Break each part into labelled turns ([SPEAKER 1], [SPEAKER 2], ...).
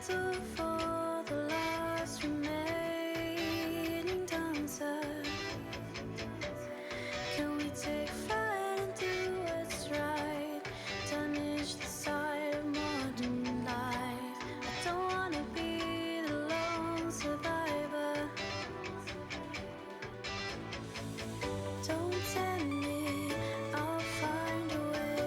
[SPEAKER 1] for the last remaining dancer. Can we take flight and do what's right? Damage the side of modern life. I don't wanna be the lone survivor. Don't tempt me, I'll find a way.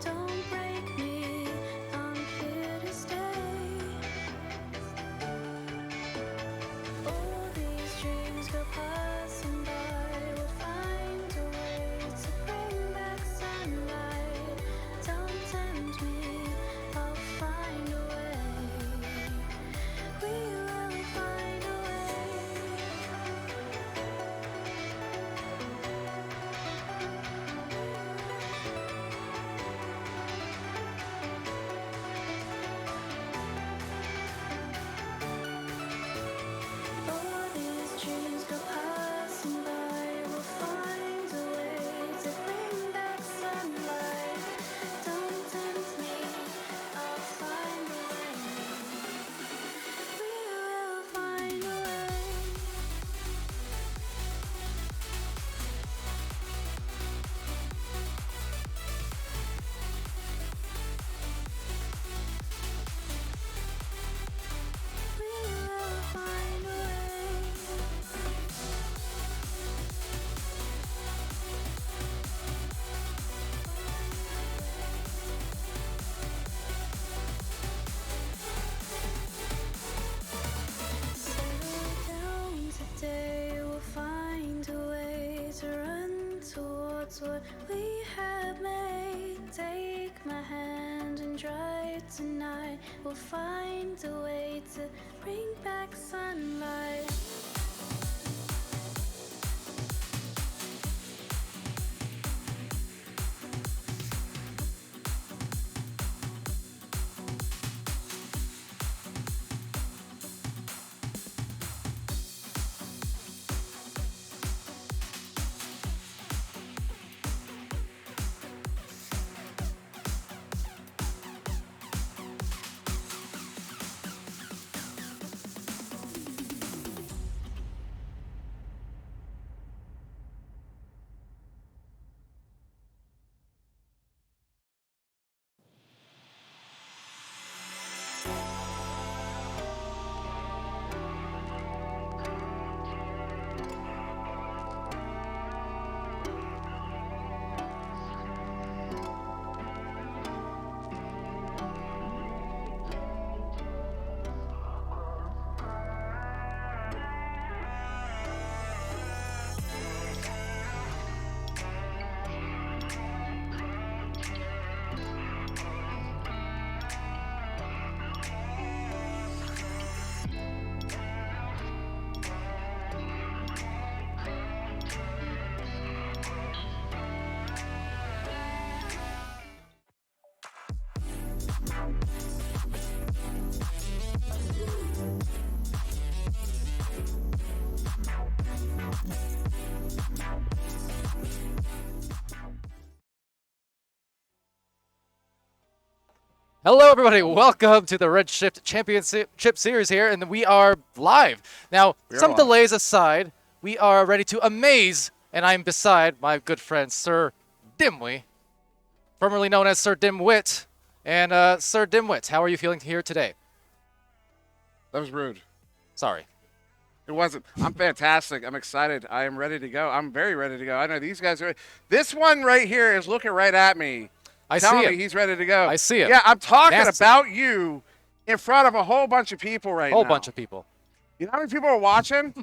[SPEAKER 1] Don't break me, I'm here to stay. All these dreams go passing by. We'll find a way to bring back sunlight. Don't tempt me, I'll find a way. We will find a way. All these dreams go passing by. We'll find a way to bring back sunlight. Don't tempt me, I'll find a way. We will find a way. We will find a way. Settle down today, we'll find a way to run towards what we have made. Take my hand and drive tonight. We'll find a way to bring back sunlight.
[SPEAKER 2] Hello, everybody. Welcome to the Redshift Championship Series here, and we are live. Now, some delays aside, we are ready to amaze, and I'm beside my good friend, Sir Dimwee, formerly known as Sir Dimwit. And, Sir Dimwit, how are you feeling here today?
[SPEAKER 3] That was rude.
[SPEAKER 2] Sorry.
[SPEAKER 3] It wasn't. I'm fantastic. I'm excited. I am ready to go. I'm very ready to go. I know these guys are. This one right here is looking right at me. Telling me he's ready to go.
[SPEAKER 2] I see him.
[SPEAKER 3] Yeah, I'm talking about you in front of a whole bunch of people right now.
[SPEAKER 2] Whole bunch of people.
[SPEAKER 3] You know how many people are watching?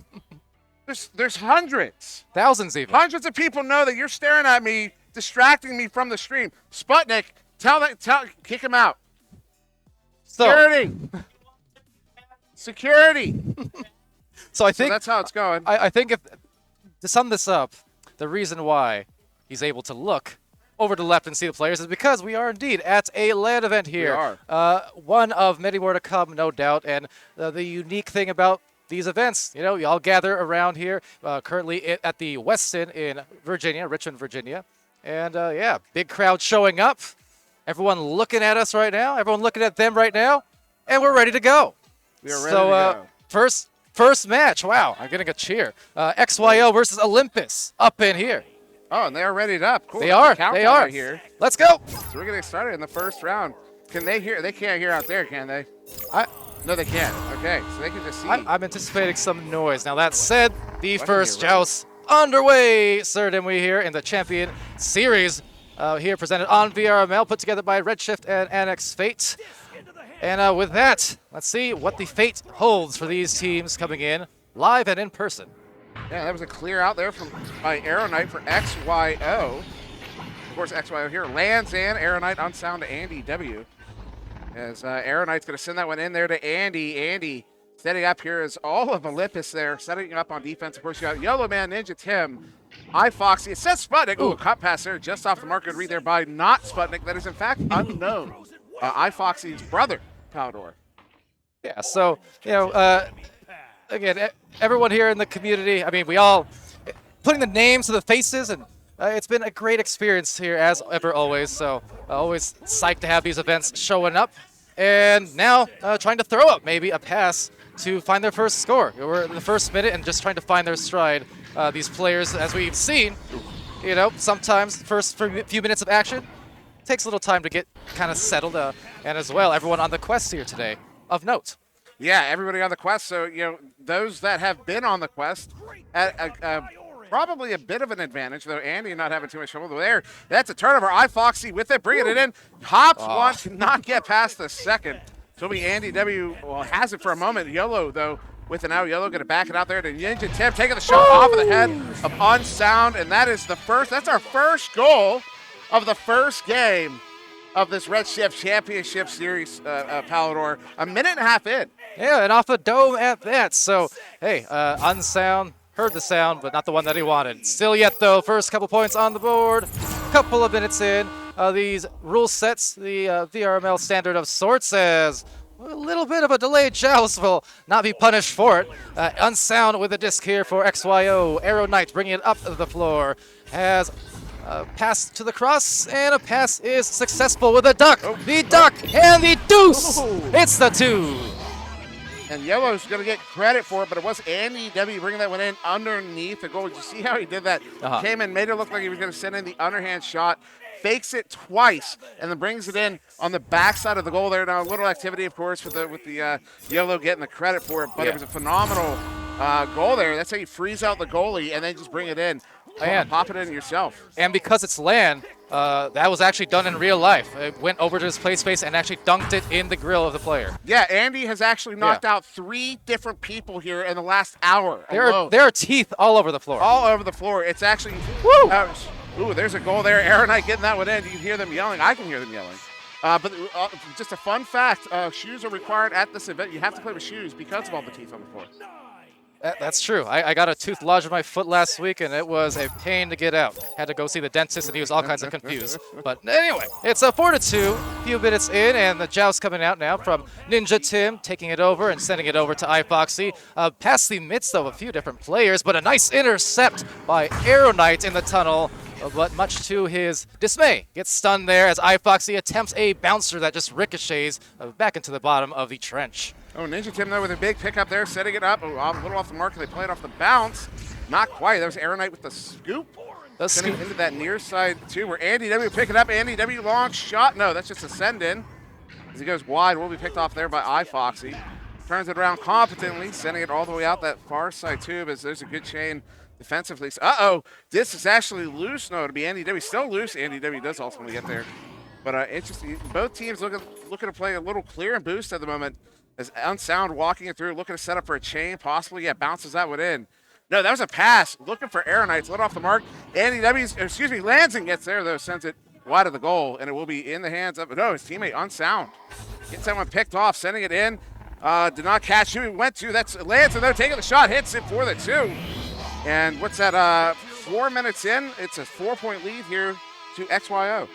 [SPEAKER 3] There's hundreds.
[SPEAKER 2] Thousands even.
[SPEAKER 3] Hundreds of people know that you're staring at me, distracting me from the stream. Sputnik, kick him out. Security. Security.
[SPEAKER 2] So I think
[SPEAKER 3] that's how it's going.
[SPEAKER 2] I think if to sum this up, the reason why he's able to look over to the left and see the players is because we are indeed at a LAN event here.
[SPEAKER 3] We are.
[SPEAKER 2] One of many more to come, no doubt. And the unique thing about these events, you know, you all gather around here, currently at the Westin in Virginia, Richmond, Virginia. And yeah, big crowd showing up. Everyone looking at us right now. Everyone looking at them right now. And we're ready to go.
[SPEAKER 3] We are ready to
[SPEAKER 2] go. First match. Wow, I'm getting a cheer. XYO versus Olympus up in here.
[SPEAKER 3] Oh, and they are ready up. Cool.
[SPEAKER 2] They are.
[SPEAKER 3] Here.
[SPEAKER 2] Let's go.
[SPEAKER 3] So we're going to get started in the first round. Can they hear? They can't hear out there, can they? No, they can't. Okay, so they can just see.
[SPEAKER 2] I'm anticipating some noise. Now, that said, the first joust underway. Third we here in the Champion Series. Here presented on VRML, put together by Redshift and Annex Fate. And with that, let's see what the fate holds for these teams coming in live and in person.
[SPEAKER 3] Yeah, that was a clear out there by Aeronite for XYO. Of course, XYO here lands in. Aeronite unsound to Andy W. As Aeronite's going to send that one in there to Andy. Andy setting up here is all of Olympus there, setting up on defense. Of course, you got Yellow Man, Ninja Tim, iFoxy. It says Sputnik. Ooh, cut pass there just off the mark. Good read there by not Sputnik. That is, in fact, unknown. iFoxy's brother, Palador.
[SPEAKER 2] Yeah, so, again, everyone here in the community, I mean, we all putting the names to the faces, and it's been a great experience here as ever, always. So always psyched to have these events showing up. And now trying to throw up maybe a pass to find their first score. We're in the first minute and just trying to find their stride. These players, as we've seen, sometimes the first few minutes of action takes a little time to get kind of settled. And as well, everyone on the quest here today of note.
[SPEAKER 3] Yeah, everybody on the quest. So, those that have been on the quest at probably a bit of an advantage, though Andy not having too much trouble there. That's a turnover. iFoxy with it, bringing it in. Hops one, cannot get past the second. So it'll be Andy W. Well, has it for a moment. Yellow, though, with an out. Yellow going to back it out there to Ninja Tim, taking the shot off of the head of Unsound, and that is that's our first goal of the first game of this Redshift Championship Series, Palador. A minute and a half in.
[SPEAKER 2] Yeah, and off the dome at that. So, hey, Unsound heard the sound, but not the one that he wanted. Still yet, though, first couple points on the board. Couple of minutes in. These rule sets, the VRML standard of sorts, as a little bit of a delayed joust will not be punished for it. Unsound with a disc here for XYO. Arrow Knight bringing it up the floor. Has pass to the cross, and a pass is successful with a duck. The duck and the deuce. It's the two.
[SPEAKER 3] And Yellow's going to get credit for it, but it was Andy W. bringing that one in underneath the goal. Did you see how he did that? Came in, made it look like he was going to send in the underhand shot, fakes it twice, and then brings it in on the backside of the goal there. Now, a little activity, of course, with the Yellow getting the credit for it, but it was a phenomenal goal there. That's how you freeze out the goalie and then just bring it in. And pop it in yourself.
[SPEAKER 2] And because it's LAN, that was actually done in real life. It went over to his play space and actually dunked it in the grill of the player.
[SPEAKER 3] Yeah, Andy has actually knocked out 3 different people here in the last hour.
[SPEAKER 2] There are teeth all over the floor.
[SPEAKER 3] All over the floor. It's actually... Ooh, there's a goal there. Aeronite getting that one in. You can hear them yelling. I can hear them yelling. But just a fun fact, shoes are required at this event. You have to play with shoes because of all the teeth on the floor.
[SPEAKER 2] That's true. I got a tooth lodged in my foot last week, and it was a pain to get out. Had to go see the dentist, and he was all kinds of confused. But anyway, it's a 4-2, few minutes in, and the joust coming out now from Ninja Tim, taking it over and sending it over to iFoxy. Past the midst of a few different players, but a nice intercept by Arrow Knight in the tunnel. But much to his dismay, gets stunned there as iFoxy attempts a bouncer that just ricochets back into the bottom of the trench.
[SPEAKER 3] Oh, Ninja Tim, though, with a big pickup there, setting it up. A little off the mark. They play it off the bounce. Not quite. That was Aeronite with the scoop. Sending into that near side, too, where Andy W. pick it up. Andy W. long shot. No, that's just a send in. As he goes wide, will be picked off there by iFoxy. Turns it around competently, sending it all the way out that far side, too, as there's a good chain defensively. Uh-oh, this is actually loose. No, it'll be Andy W. Still loose. Andy W. does ultimately get there. But interesting. Both teams looking to play a little clear and boost at the moment. As Unsound walking it through, looking to set up for a chain, possibly. Yeah, bounces that one in. No, that was a pass. Looking for Aeronite. Lit off the mark. Andy W. lands and gets there, though, sends it wide of the goal, and it will be in the hands of, no, his teammate, Unsound. Gets that one picked off, sending it in. Did not catch who he went to. That's Lance, and they're taking the shot, hits it for the 2. And what's that, 4 minutes in? It's a 4-point lead here to XYO.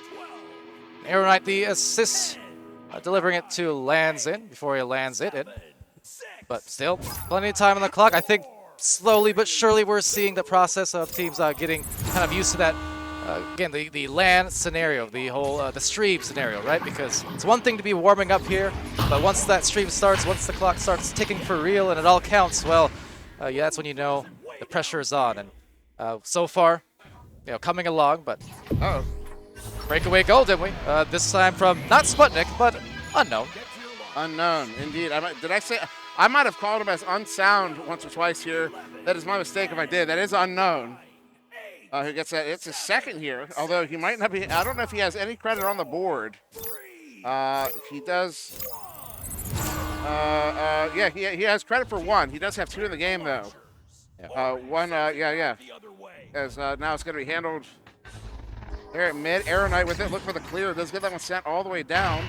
[SPEAKER 2] Aeronite, the assist. Delivering it to lands in before he lands it in. But still, plenty of time on the clock. I think slowly but surely we're seeing the process of teams getting kind of used to that again, the LAN scenario, the whole the stream scenario, right? Because it's one thing to be warming up here, but once that stream starts, once the clock starts ticking for real and it all counts, well, yeah, that's when you know the pressure is on. And so far, coming along, but breakaway goal, didn't we? This time from not Sputnik, but unknown.
[SPEAKER 3] Unknown, indeed. Did I say? I might have called him as unsound once or twice here. That is my mistake if I did. That is unknown. Who gets that? It's his second here, although he might not be. I don't know if he has any credit on the board. He does. Yeah, he has credit for one. He does have two in the game though. One. Yeah. As now it's going to be handled there at mid. Arrow Knight with it. Look for the clear. Does get that one sent all the way down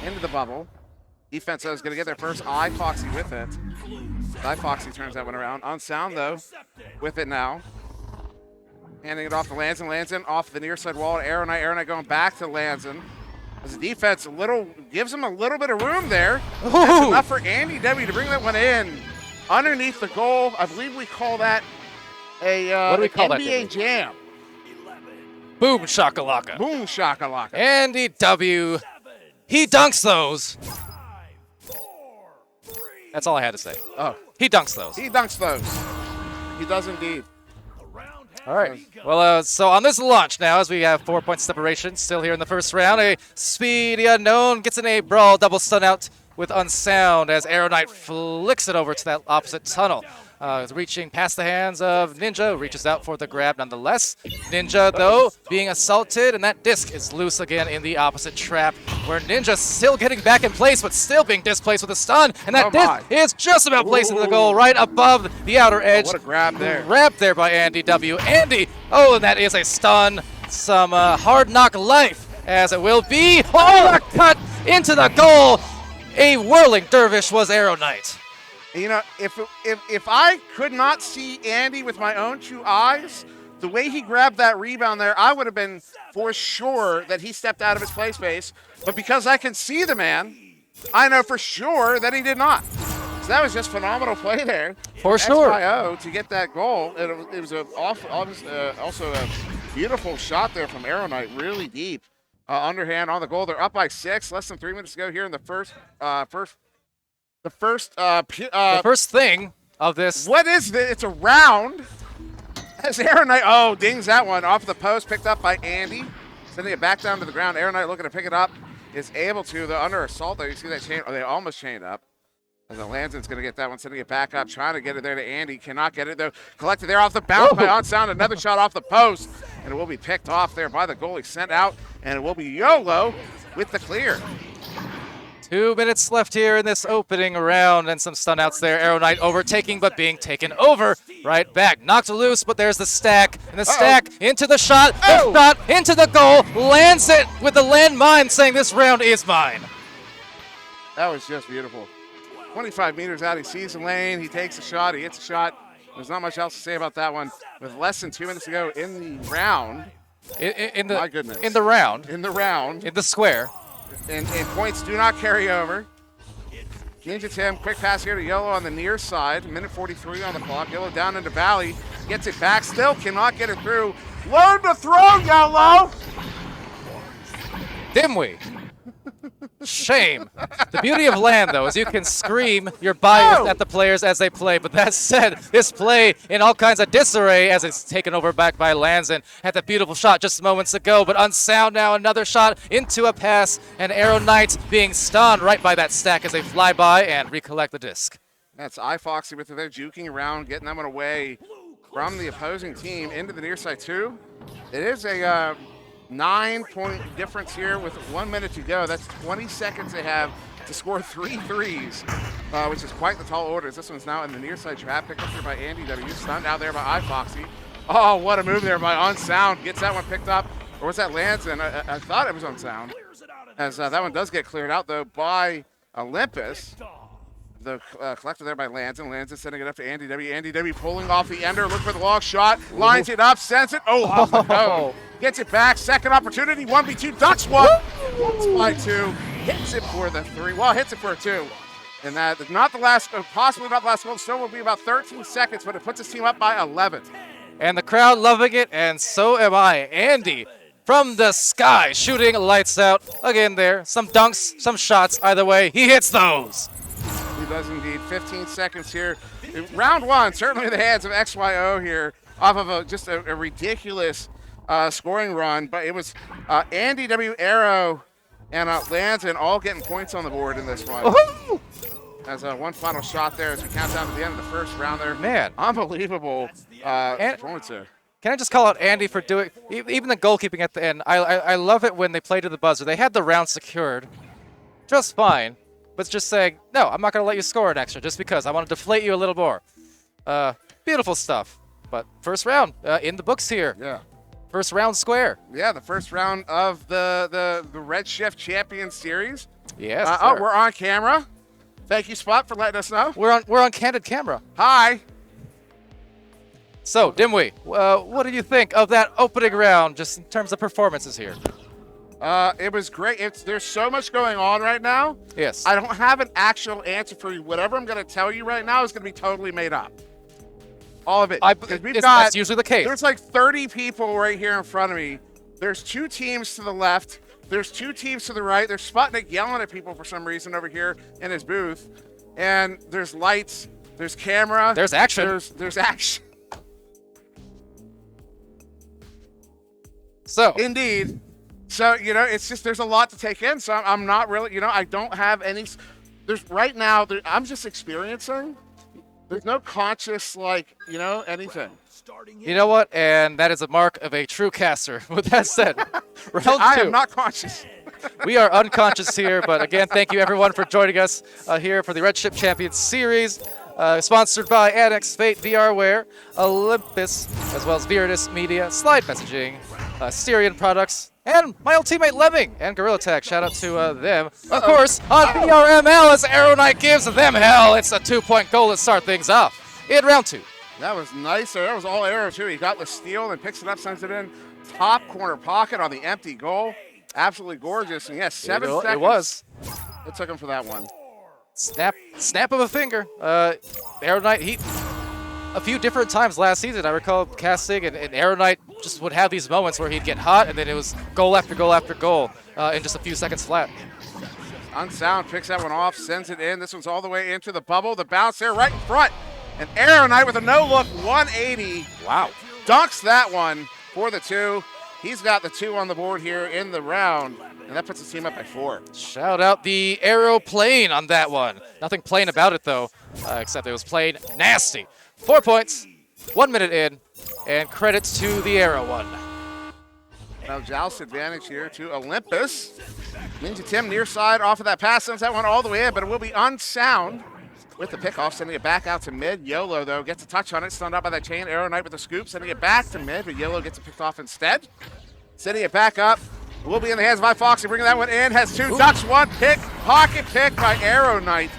[SPEAKER 3] into the bubble. Defense is going to get there first. iFoxy with it. iFoxy turns that one around. Unsound though, with it now. Handing it off to Lanson. Lanson off the near side wall to Arrow Knight. Arrow Knight going back to Lanson. As the defense gives him a little bit of room there. That's enough for Andy W to bring that one in underneath the goal. I believe we call that a
[SPEAKER 2] what do we call
[SPEAKER 3] NBA
[SPEAKER 2] that,
[SPEAKER 3] jam.
[SPEAKER 2] Boom shakalaka.
[SPEAKER 3] Boom shakalaka.
[SPEAKER 2] Andy W. He dunks those. That's all I had to say.
[SPEAKER 3] Oh,
[SPEAKER 2] he dunks those.
[SPEAKER 3] He dunks those. He does indeed.
[SPEAKER 2] All right. Well, so on this launch now, as we have 4 points separation, still here in the first round, a speedy unknown gets in a brawl double stun out with Unsound as Arrow Knight flicks it over to that opposite tunnel. It's reaching past the hands of Ninja, reaches out for the grab nonetheless. Ninja, though, being assaulted, and that disc is loose again in the opposite trap, where Ninja still getting back in place, but still being displaced with a stun, and that disc is just about placed into the goal right above the outer edge.
[SPEAKER 3] What a grab there.
[SPEAKER 2] Grab there by Andy W. Andy, and that is a stun. Some hard knock life, as it will be. Oh, a cut into the goal. A whirling dervish was Arrow Knight.
[SPEAKER 3] You know, if I could not see Andy with my own two eyes, the way he grabbed that rebound there, I would have been for sure that he stepped out of his play space. But because I can see the man, I know for sure that he did not. So that was just phenomenal play there.
[SPEAKER 2] For sure.
[SPEAKER 3] XYO to get that goal. It was also a beautiful shot there from Arrow Knight, really deep. Underhand on the goal. They're up by 6. Less than 3 minutes to go here in the first the first
[SPEAKER 2] thing of this.
[SPEAKER 3] What is this? It's a round. As Arrow Knight, dings that one off the post, picked up by Andy. Sending it back down to the ground. Arrow Knight looking to pick it up. Is able to, though, under assault, though. You see that chain, they almost chained up. As Lanson's going to get that one, sending it back up, trying to get it there to Andy. Cannot get it, though. Collected there off the bounce by Unsound. Another shot off the post. And it will be picked off there by the goalie, sent out. And it will be YOLO with the clear.
[SPEAKER 2] 2 minutes left here in this opening round, and some stun outs there. Arrow Knight overtaking, but being taken over right back. Knocked loose, but there's the stack. And the stack into the shot. The shot into the goal. Lands it with the landmine, saying this round is mine.
[SPEAKER 3] That was just beautiful. 25 meters out, he sees the lane. He takes a shot. He hits a shot. There's not much else to say about that one. With less than 2 minutes to go in the round. My goodness.
[SPEAKER 2] In the round.
[SPEAKER 3] In the round.
[SPEAKER 2] In the square.
[SPEAKER 3] And points do not carry over. Ninja Tim, quick pass here to Yellow on the near side. Minute 43 on the clock. Yellow down into Valley. Gets it back. Still cannot get it through. Load to throw, Yellow!
[SPEAKER 2] Dimwee. Shame. The beauty of LAN, though, is you can scream your bias at the players as they play. But that said, this play in all kinds of disarray as it's taken over back by Lanson. Had that beautiful shot just moments ago, but Unsound now another shot into a pass, and Arrow Knight being stunned right by that stack as they fly by and recollect the disc.
[SPEAKER 3] That's iFoxy with it there, juking around, getting that one away from the opposing team into the near side too. It is a 9-point difference here with 1 minute to go. That's 20 seconds they have to score 3 threes, which is quite the tall order. This one's now in the near side trap, picked up here by Andy W. Stunned out there by iFoxy. Oh, what a move there by Unsound. Gets that one picked up. Or was that Lanson? I thought it was Unsound. As that one does get cleared out, though, by Olympus. The collected there by Lanson. Lanson sending it up to Andy W. Andy W. pulling off the ender. Look for the long shot. Lines it up. Sends it. Off the cone. Gets it back. Second opportunity. 1v2. Ducks one. It's by 2. Hits it for the 3. Well, hits it for a 2. And that is not the last, possibly not the last goal. Still will be about 13 seconds, but it puts his team up by 11.
[SPEAKER 2] And the crowd loving it, and so am I. Andy from the sky shooting lights out. Again there, some dunks, some shots. Either way, he hits those.
[SPEAKER 3] He does indeed. 15 seconds here. Round one, certainly in the hands of XYO here, off of just a ridiculous scoring run. But it was Andy W, Arrow, and Landon all getting points on the board in this one.
[SPEAKER 2] Woohoo!
[SPEAKER 3] As one final shot there as we count down to the end of the first round there.
[SPEAKER 2] Man.
[SPEAKER 3] Unbelievable performance there.
[SPEAKER 2] Can I just call out Andy for doing, even the goalkeeping at the end. I love it when they play to the buzzer. They had the round secured just fine, but just saying, no, I'm not going to let you score an extra just because. I want to deflate you a little more. Beautiful stuff. But first round in the books here.
[SPEAKER 3] Yeah.
[SPEAKER 2] First round square.
[SPEAKER 3] Yeah, the first round of the Redshift Champions Series.
[SPEAKER 2] Yes.
[SPEAKER 3] We're on camera. Thank you, Spot, for letting us know.
[SPEAKER 2] We're on candid camera.
[SPEAKER 3] Hi.
[SPEAKER 2] So, Dimwee, what do you think of that opening round, just in terms of performances here?
[SPEAKER 3] It was great. There's so much going on right now.
[SPEAKER 2] Yes.
[SPEAKER 3] I don't have an actual answer for you. Whatever I'm going to tell you right now is going to be totally made up. All of it.
[SPEAKER 2] That's usually the case.
[SPEAKER 3] There's like 30 people right here in front of me. There's 2 teams to the left. There's 2 teams to the right. There's Sputnik yelling at people for some reason over here in his booth. And there's lights. There's camera.
[SPEAKER 2] There's action.
[SPEAKER 3] There's action.
[SPEAKER 2] So.
[SPEAKER 3] Indeed. So, it's just there's a lot to take in. So I'm not really, I don't have any. Right now, I'm just experiencing. There's no conscious, anything.
[SPEAKER 2] You know what? And that is a mark of a true caster. With that said, round 2.
[SPEAKER 3] I am not conscious.
[SPEAKER 2] We are unconscious here, but again, thank you everyone for joining us here for the Redshift Champions Series, sponsored by Annex, Fate, VRware, Olympus, as well as Viridis Media, Slide Messaging, Styrian Products, and my old teammate Lemming and Gorilla Tag. Shout out to them. Of course, on VRML as Arrow Knight gives them hell. It's a 2-point goal to start things off in round 2.
[SPEAKER 3] That was nice. That was all Arrow, too. He got the steal and picks it up, sends it in. Top corner pocket on the empty goal. Absolutely gorgeous. And yes, 7 seconds.
[SPEAKER 2] It was.
[SPEAKER 3] It took him for that one.
[SPEAKER 2] Snap of a finger. Arrow Knight, a few different times last season, I recall casting, and Arrow Knight just would have these moments where he'd get hot, and then it was goal after goal after goal in just a few seconds flat.
[SPEAKER 3] Unsound picks that one off, sends it in. This one's all the way into the bubble. The bounce there right in front. And Arrow Knight with a no-look 180.
[SPEAKER 2] Wow.
[SPEAKER 3] Dunks that one for the 2. He's got the 2 on the board here in the round, and that puts his team up by 4.
[SPEAKER 2] Shout out the Arrow plane on that one. Nothing plain about it, though, except it was plain nasty. 4 points, 1 minute in, and credits to the Arrow one.
[SPEAKER 3] Now Joust advantage here to Olympus. Ninja Tim near side off of that pass, sends that one all the way in, but it will be unsound with the pickoff, sending it back out to mid. YOLO, though, gets a touch on it, stunned out by that chain. Arrow Knight with the scoop, sending it back to mid, but YOLO gets it picked off instead. Sending it back up. Will be in the hands of iFoxy, bringing that one in. Has 2 ducks, 1 pick. Pocket pick by Arrow Knight.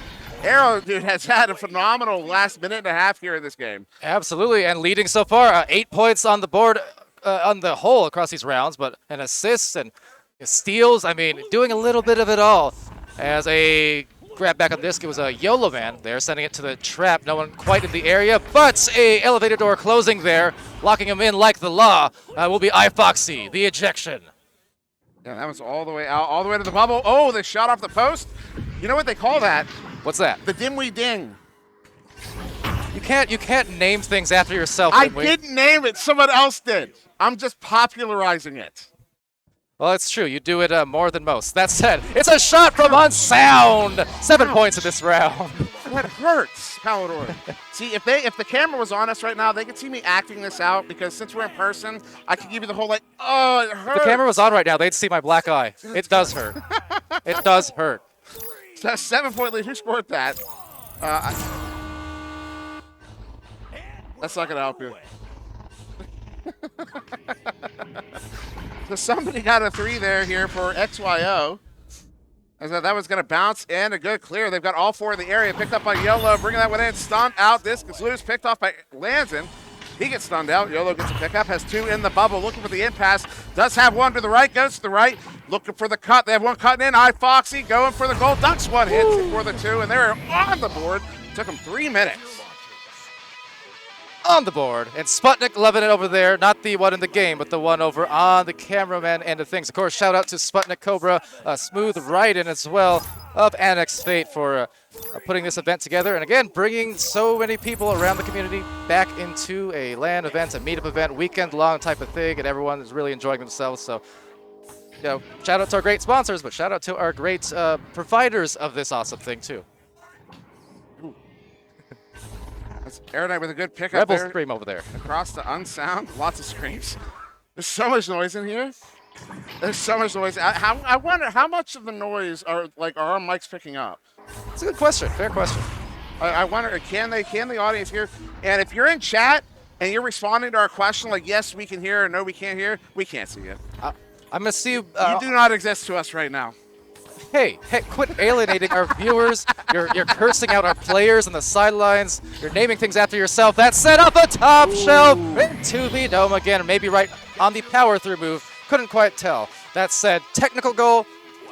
[SPEAKER 3] Arrow, dude, has had a phenomenal last minute and a half here in this game.
[SPEAKER 2] Absolutely, and leading so far. 8 points on the board on the whole across these rounds, but an assist and steals. I mean, doing a little bit of it all. As a grab back on this, it was a YOLO man there, sending it to the trap. No one quite in the area, but a elevator door closing there, locking him in like the law. Will be iFoxy, the ejection.
[SPEAKER 3] Yeah, that was all the way out, all the way to the bubble. Oh, they shot off the post. You know what they call that?
[SPEAKER 2] What's that?
[SPEAKER 3] The Dimwee Ding.
[SPEAKER 2] You can't name things after yourself.
[SPEAKER 3] I didn't name it. Someone else did. I'm just popularizing it.
[SPEAKER 2] Well, it's true. You do it more than most. That said, it's a shot from unsound. 7 points in this round.
[SPEAKER 3] That hurts, Palador. See, if the camera was on us right now, they could see me acting this out, because since we're in person, I could give you the whole oh, it hurts.
[SPEAKER 2] If the camera was on right now, they'd see my black eye. It does hurt. It does hurt.
[SPEAKER 3] So that's 7-point lead. Who scored that? That's not going to help you. So somebody got a 3 there here for XYO. As that was going to bounce and a good clear. They've got all 4 in the area. Picked up by YOLO, bringing that one in. Stunned out. This is loose. Picked off by Landon. He gets stunned out. YOLO gets a pickup. Has 2 in the bubble. Looking for the impasse. Does have 1 to the right. Goes to the right. Looking for the cut. They have 1 cutting in. iFoxy going for the goal. Dunks 1. Hits for the 2. And they're on the board. Took them 3 minutes.
[SPEAKER 2] on the board. And Sputnik loving it over there. Not the one in the game, but the one over on the cameraman end of things. Of course, shout out to Sputnik Cobra, smooth ride-in as well of Annex Fate for putting this event together. And again, bringing so many people around the community back into a LAN event, a meetup event, weekend-long type of thing, and everyone is really enjoying themselves. So, you know, shout out to our great sponsors, but shout out to our great providers of this awesome thing, too.
[SPEAKER 3] That's Aeronite with a good pickup
[SPEAKER 2] Rebel
[SPEAKER 3] there.
[SPEAKER 2] Scream over there.
[SPEAKER 3] Across the unsound, lots of screams. There's so much noise in here. There's so much noise. I wonder how much of the noise are our mics picking up?
[SPEAKER 2] It's a good question. Fair question.
[SPEAKER 3] I wonder, can the audience hear? And if you're in chat and you're responding to our question like yes we can hear or no we can't hear, we can't see you.
[SPEAKER 2] I'm gonna see you.
[SPEAKER 3] You do not exist to us right now.
[SPEAKER 2] Hey, quit alienating our viewers. You're cursing out our players on the sidelines. You're naming things after yourself. That's set up a top shelf into the dome again, maybe right on the power through move. Couldn't quite tell. That said, technical goal,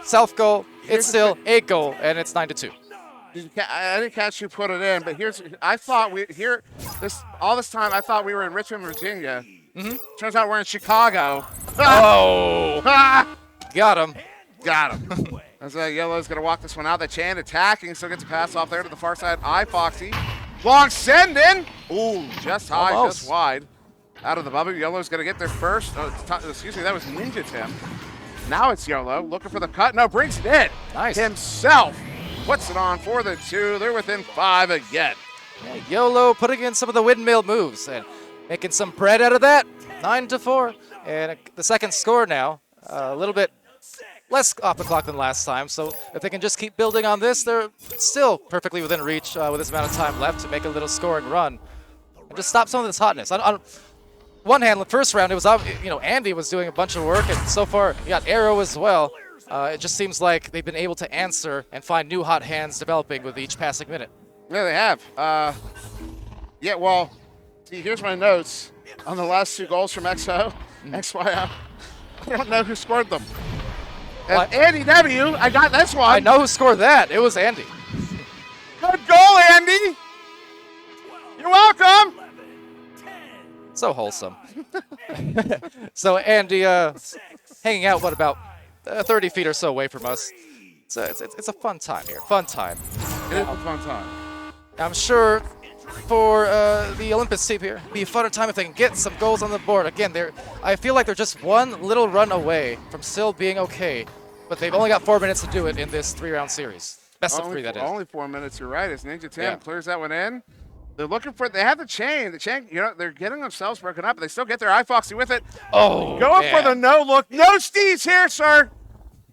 [SPEAKER 2] self goal. It's still a goal, and it's 9-2.
[SPEAKER 3] I didn't catch who put it in, but I thought all this time I thought we were in Richmond, Virginia. Turns out we're in Chicago.
[SPEAKER 2] Oh, got him.
[SPEAKER 3] Got him. As Yellow's going to walk this one out. The Chan attacking, still gets a pass off there to the far side. Foxy. Long send in. Ooh, just high,
[SPEAKER 2] almost.
[SPEAKER 3] just wide. Out of the bubble. Yellow's going to get there first. Excuse me, that was Ninja Tim. Now it's Yellow looking for the cut. No, brings it in.
[SPEAKER 2] Nice.
[SPEAKER 3] Himself puts it on for the 2. They're within 5 again.
[SPEAKER 2] Yeah, YOLO putting in some of the windmill moves and making some bread out of that. 9-4. And the second score now, a little bit less off the clock than last time. So if they can just keep building on this, they're still perfectly within reach with this amount of time left to make a little scoring run. And just stop some of this hotness. On one hand, the first round, it was, Andy was doing a bunch of work, and so far you got Arrow as well. It just seems like they've been able to answer and find new hot hands developing with each passing minute.
[SPEAKER 3] Yeah, they have. Yeah, well, see, here's my notes on the last 2 goals from XYO. I don't know who scored them. Andy W, I got this one.
[SPEAKER 2] I know who scored that. It was Andy.
[SPEAKER 3] Good goal, Andy. You're welcome.
[SPEAKER 2] So wholesome. So Andy hanging out, what, about 30 feet or so away from us. So it's a fun time here. Fun time.
[SPEAKER 3] It is a fun time.
[SPEAKER 2] I'm sure for the Olympus team here, it'd be a funner time if they can get some goals on the board. Again, I feel like they're just one little run away from still being okay, but they've only got 4 minutes to do it in this 3-round series. Best of 3, that is.
[SPEAKER 3] Only 4 minutes, you're right. As Ninja Tim clears that one in. They're looking for, they have the chain. The chain, they're getting themselves broken up, but they still get their iFoxy with it.
[SPEAKER 2] Oh,
[SPEAKER 3] going for the no look. No Steves here, sir.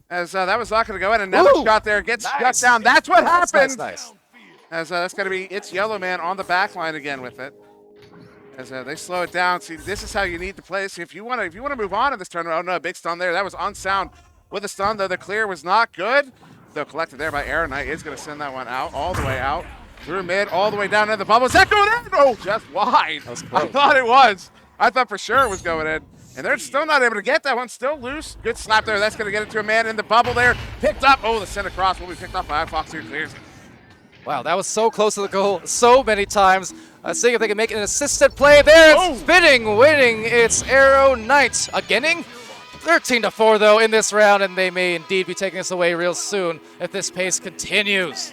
[SPEAKER 3] As that was not going to go in. Another shot there gets shut down. That's what happened.
[SPEAKER 2] Nice.
[SPEAKER 3] As that's going to be, it's Yellow Man on the back line again with it. As they slow it down. See, this is how you need to play. See, if you want to move on in this tournament. Oh no, big stun there. That was unsound with a stun though. The clear was not good. Though collected there by Aeronite is going to send that one out, all the way out. Through mid, all the way down into the bubble. Is that going in? Oh, just wide.
[SPEAKER 2] That was close.
[SPEAKER 3] I thought it was. I thought for sure it was going in. And they're still not able to get that one. Still loose. Good slap there. That's going to get it to a man in the bubble there. Picked up. Oh, the send across will be picked up by iFox here. Clears.
[SPEAKER 2] Wow, that was so close to the goal so many times. Seeing if they can make an assisted play there. It's spinning, winning. It's Arrow Knight. Again, 13-4 though in this round, and they may indeed be taking us away real soon if this pace continues.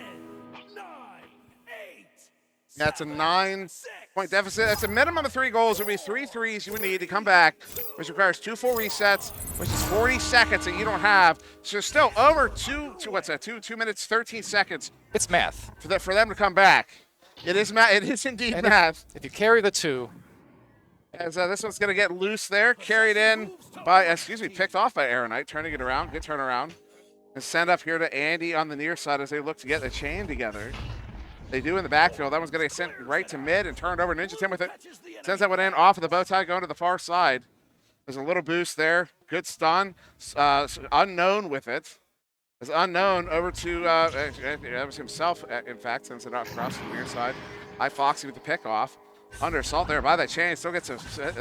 [SPEAKER 3] That's a 9-point deficit. That's a minimum of 3 goals. It would be 3 threes you would need to come back, which requires 2 full resets, which is 40 seconds that you don't have. So still over 2 minutes, 13 seconds.
[SPEAKER 2] It's math.
[SPEAKER 3] For them to come back. It is math. It is indeed math.
[SPEAKER 2] If you carry the 2.
[SPEAKER 3] As this one's going to get loose there. Carried in by, picked off by Aeronite. Turning it around. Good turnaround. And send up here to Andy on the near side as they look to get the chain together. They do in the backfield. That one's going to get sent right to mid and turned over. Ninja Tim with it. Sends that one in off of the bow tie going to the far side. There's a little boost there. Good stun. Unknown with it. It's Unknown over to, that was himself, in fact, sends it out across the near side. iFoxy with the pick off. Under assault there by that chain. Still gets a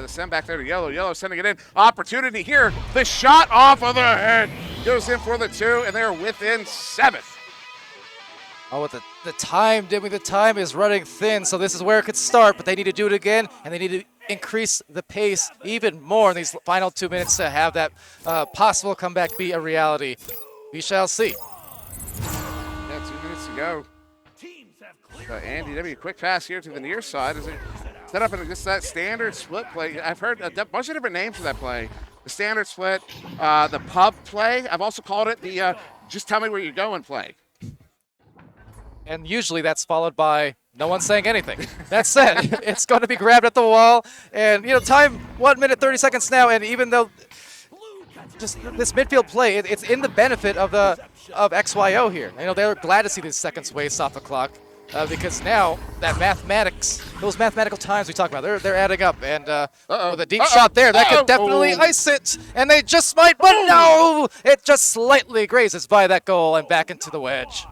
[SPEAKER 3] send back there to Yellow. Yellow sending it in. Opportunity here. The shot off of the head. Goes in for the 2, and they're within 7.
[SPEAKER 2] Oh, with the time, Dimmy, the time is running thin, so this is where it could start, but they need to do it again, and they need to increase the pace even more in these final 2 minutes to have that possible comeback be a reality. We shall see.
[SPEAKER 3] Yeah, 2 minutes to go. Andy W, quick pass here to the near side. Is it set up in just that standard split play? I've heard a bunch of different names for that play. The standard split, the pub play. I've also called it the just tell me where you're going play.
[SPEAKER 2] And usually that's followed by no one saying anything. That's it. It's going to be grabbed at the wall. And, time 1 minute, 30 seconds now. And even though just this midfield play, it's in the benefit of XYO here. They're glad to see these seconds waste off the clock because now that those mathematical times we talk about, they're adding up. And with a deep shot there, that could definitely ice it. And they just might, but no! It just slightly grazes by that goal and back into the wedge.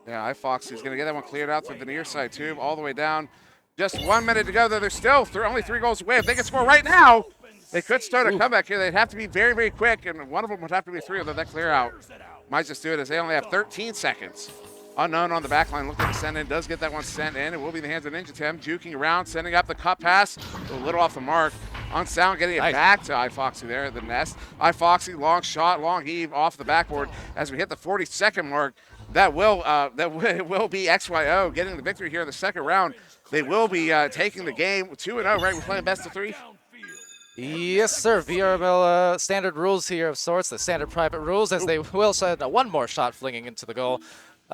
[SPEAKER 3] Yeah, iFoxy's going to get that one cleared out through the near side tube, all the way down. Just 1 minute to go. They're still only 3 goals away. If they can score right now, they could start a comeback here. They'd have to be very, very quick, and one of them would have to be 3 of that clear out. Might just do it as they only have 13 seconds. Unknown on the back line, looking to send in, does get that one sent in. It will be the hands of Ninja Tim, juking around, sending up the cut pass, a little off the mark. On sound, getting it back to iFoxy there at the nest. iFoxy, long shot, long heave off the backboard as we hit the 40-second mark. That will be XYO getting the victory here in the second round. They will be taking the game 2-0, right? We're playing best of 3.
[SPEAKER 2] Yes, sir. VRML standard rules here of sorts, the standard private rules, as they will send one more shot flinging into the goal.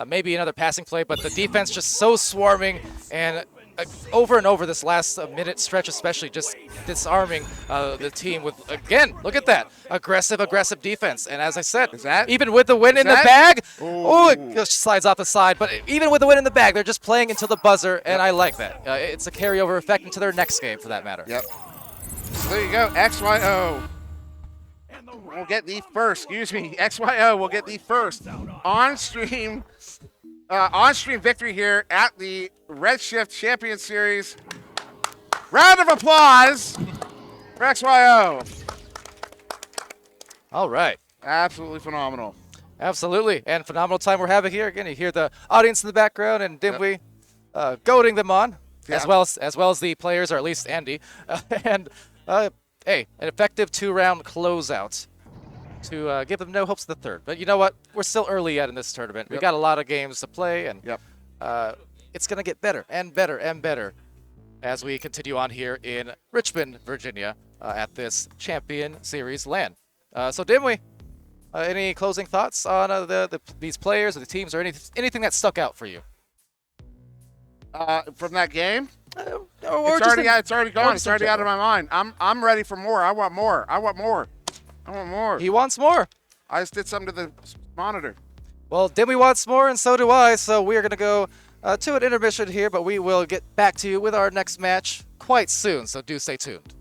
[SPEAKER 2] Maybe another passing play, but the defense just so swarming and over and over this last minute stretch, especially just disarming the team with, again, look at that, aggressive defense. And as I said, even with the win in the bag, it just slides off the side, but even with the win in the bag, they're just playing until the buzzer, and I like that. It's a carryover effect into their next game, for that matter.
[SPEAKER 3] Yep. So there you go, XYO will get the first, XYO will get the first on-stream victory here at the Redshift Champion Series. Round of applause for XYO.
[SPEAKER 2] All right.
[SPEAKER 3] Absolutely phenomenal.
[SPEAKER 2] Absolutely, and phenomenal time we're having here. Again, you hear the audience in the background and Dimwee goading them on, as well as the players, or at least Andy. Hey, an effective 2-round closeout to give them no hopes of the third. But you know what? We're still early yet in this tournament. We got a lot of games to play, and it's going to get better and better and better as we continue on here in Richmond, Virginia, at this Champion Series LAN. So, Dimwee, any closing thoughts on these players or the teams, or anything that stuck out for you?
[SPEAKER 3] From that game?
[SPEAKER 2] It's
[SPEAKER 3] already gone. It's already out of my mind. I'm ready for more. I want more. I want more.
[SPEAKER 2] He wants more.
[SPEAKER 3] I just did something to the monitor.
[SPEAKER 2] Well, Dimwee wants more, and so do I. So we are going to go to an intermission here, but we will get back to you with our next match quite soon. So do stay tuned.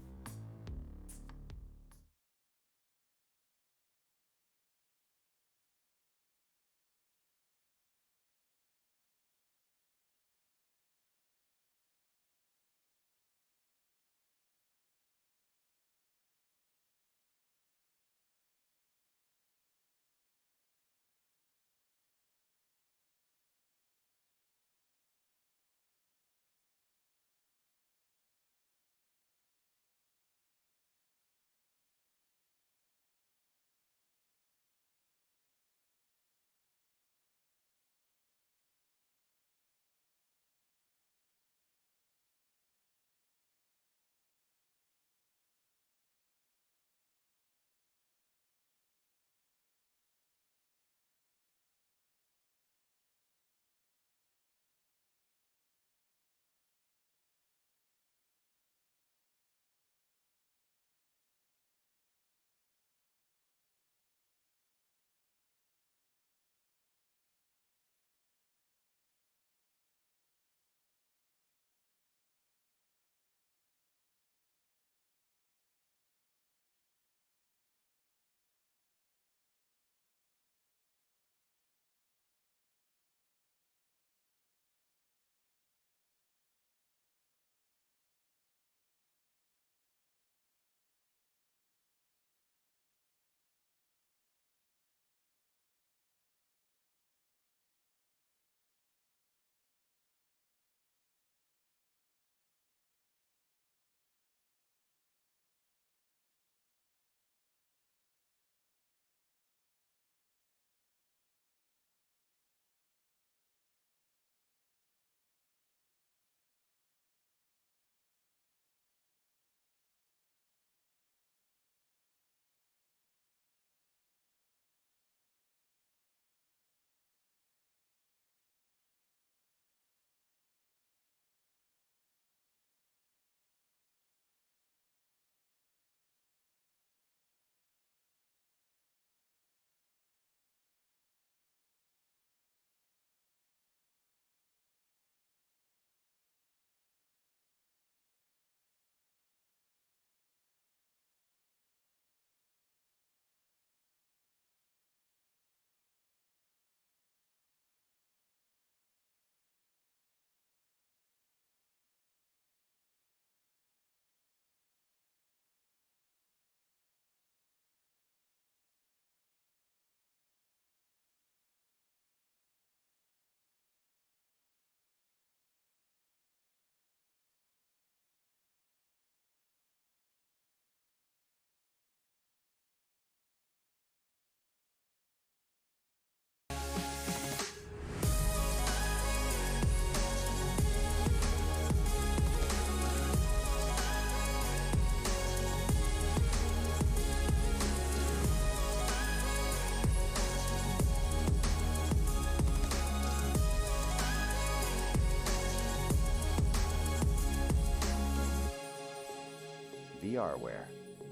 [SPEAKER 4] VRware.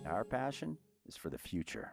[SPEAKER 4] Our passion is for the future.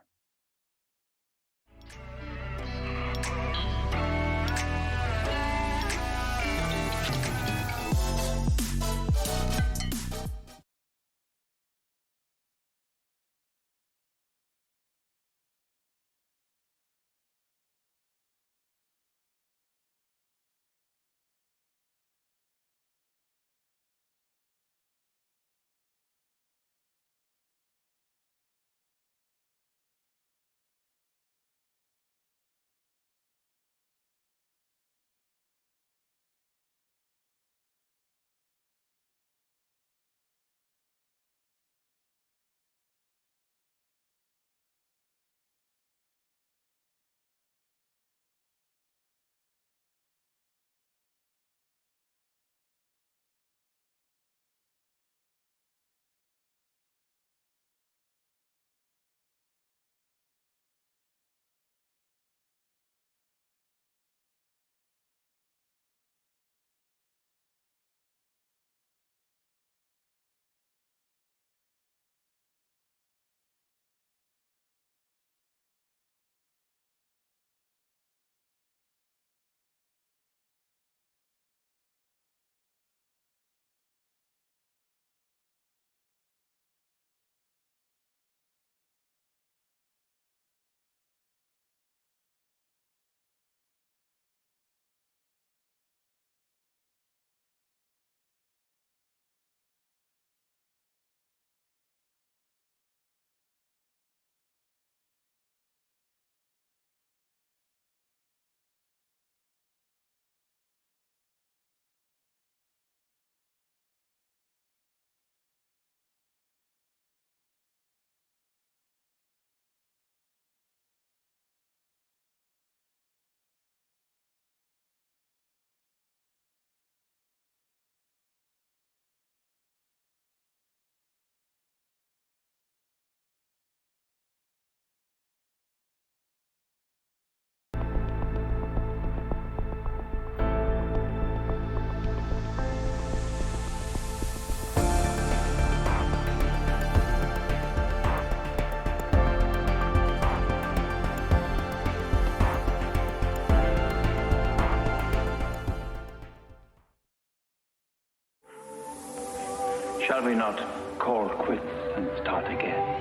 [SPEAKER 5] Shall we not call quits and start again?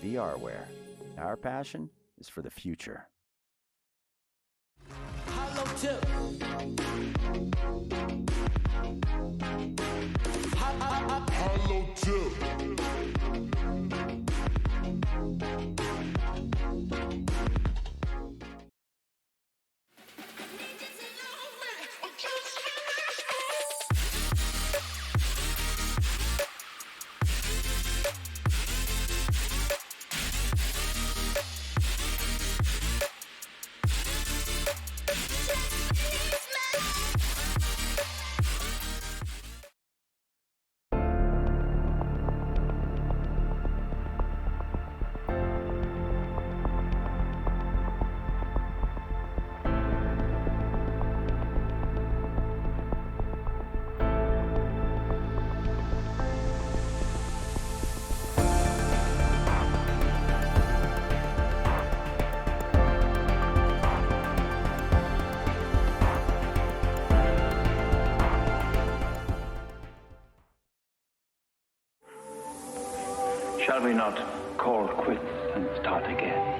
[SPEAKER 4] VRware. Our passion is for the future.
[SPEAKER 6] Hollow tip. Hollow tip.
[SPEAKER 5] Shall we not call quits and start again?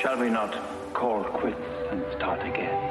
[SPEAKER 5] Shall we not call quits and start again?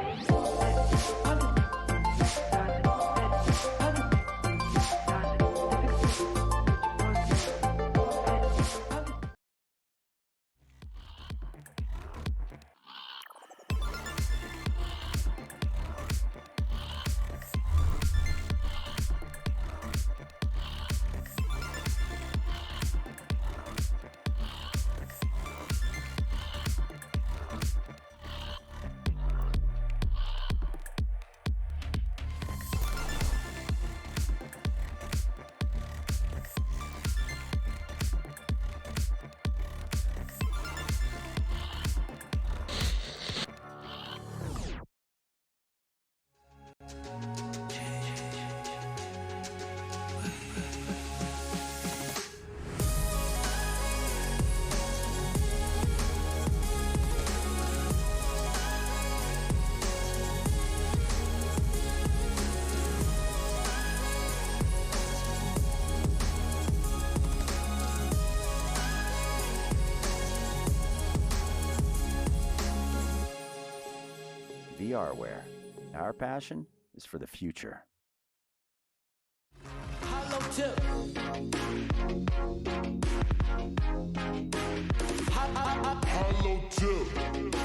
[SPEAKER 4] VRware. Our passion is for the future.
[SPEAKER 6] Hollow tip. Hollow tip.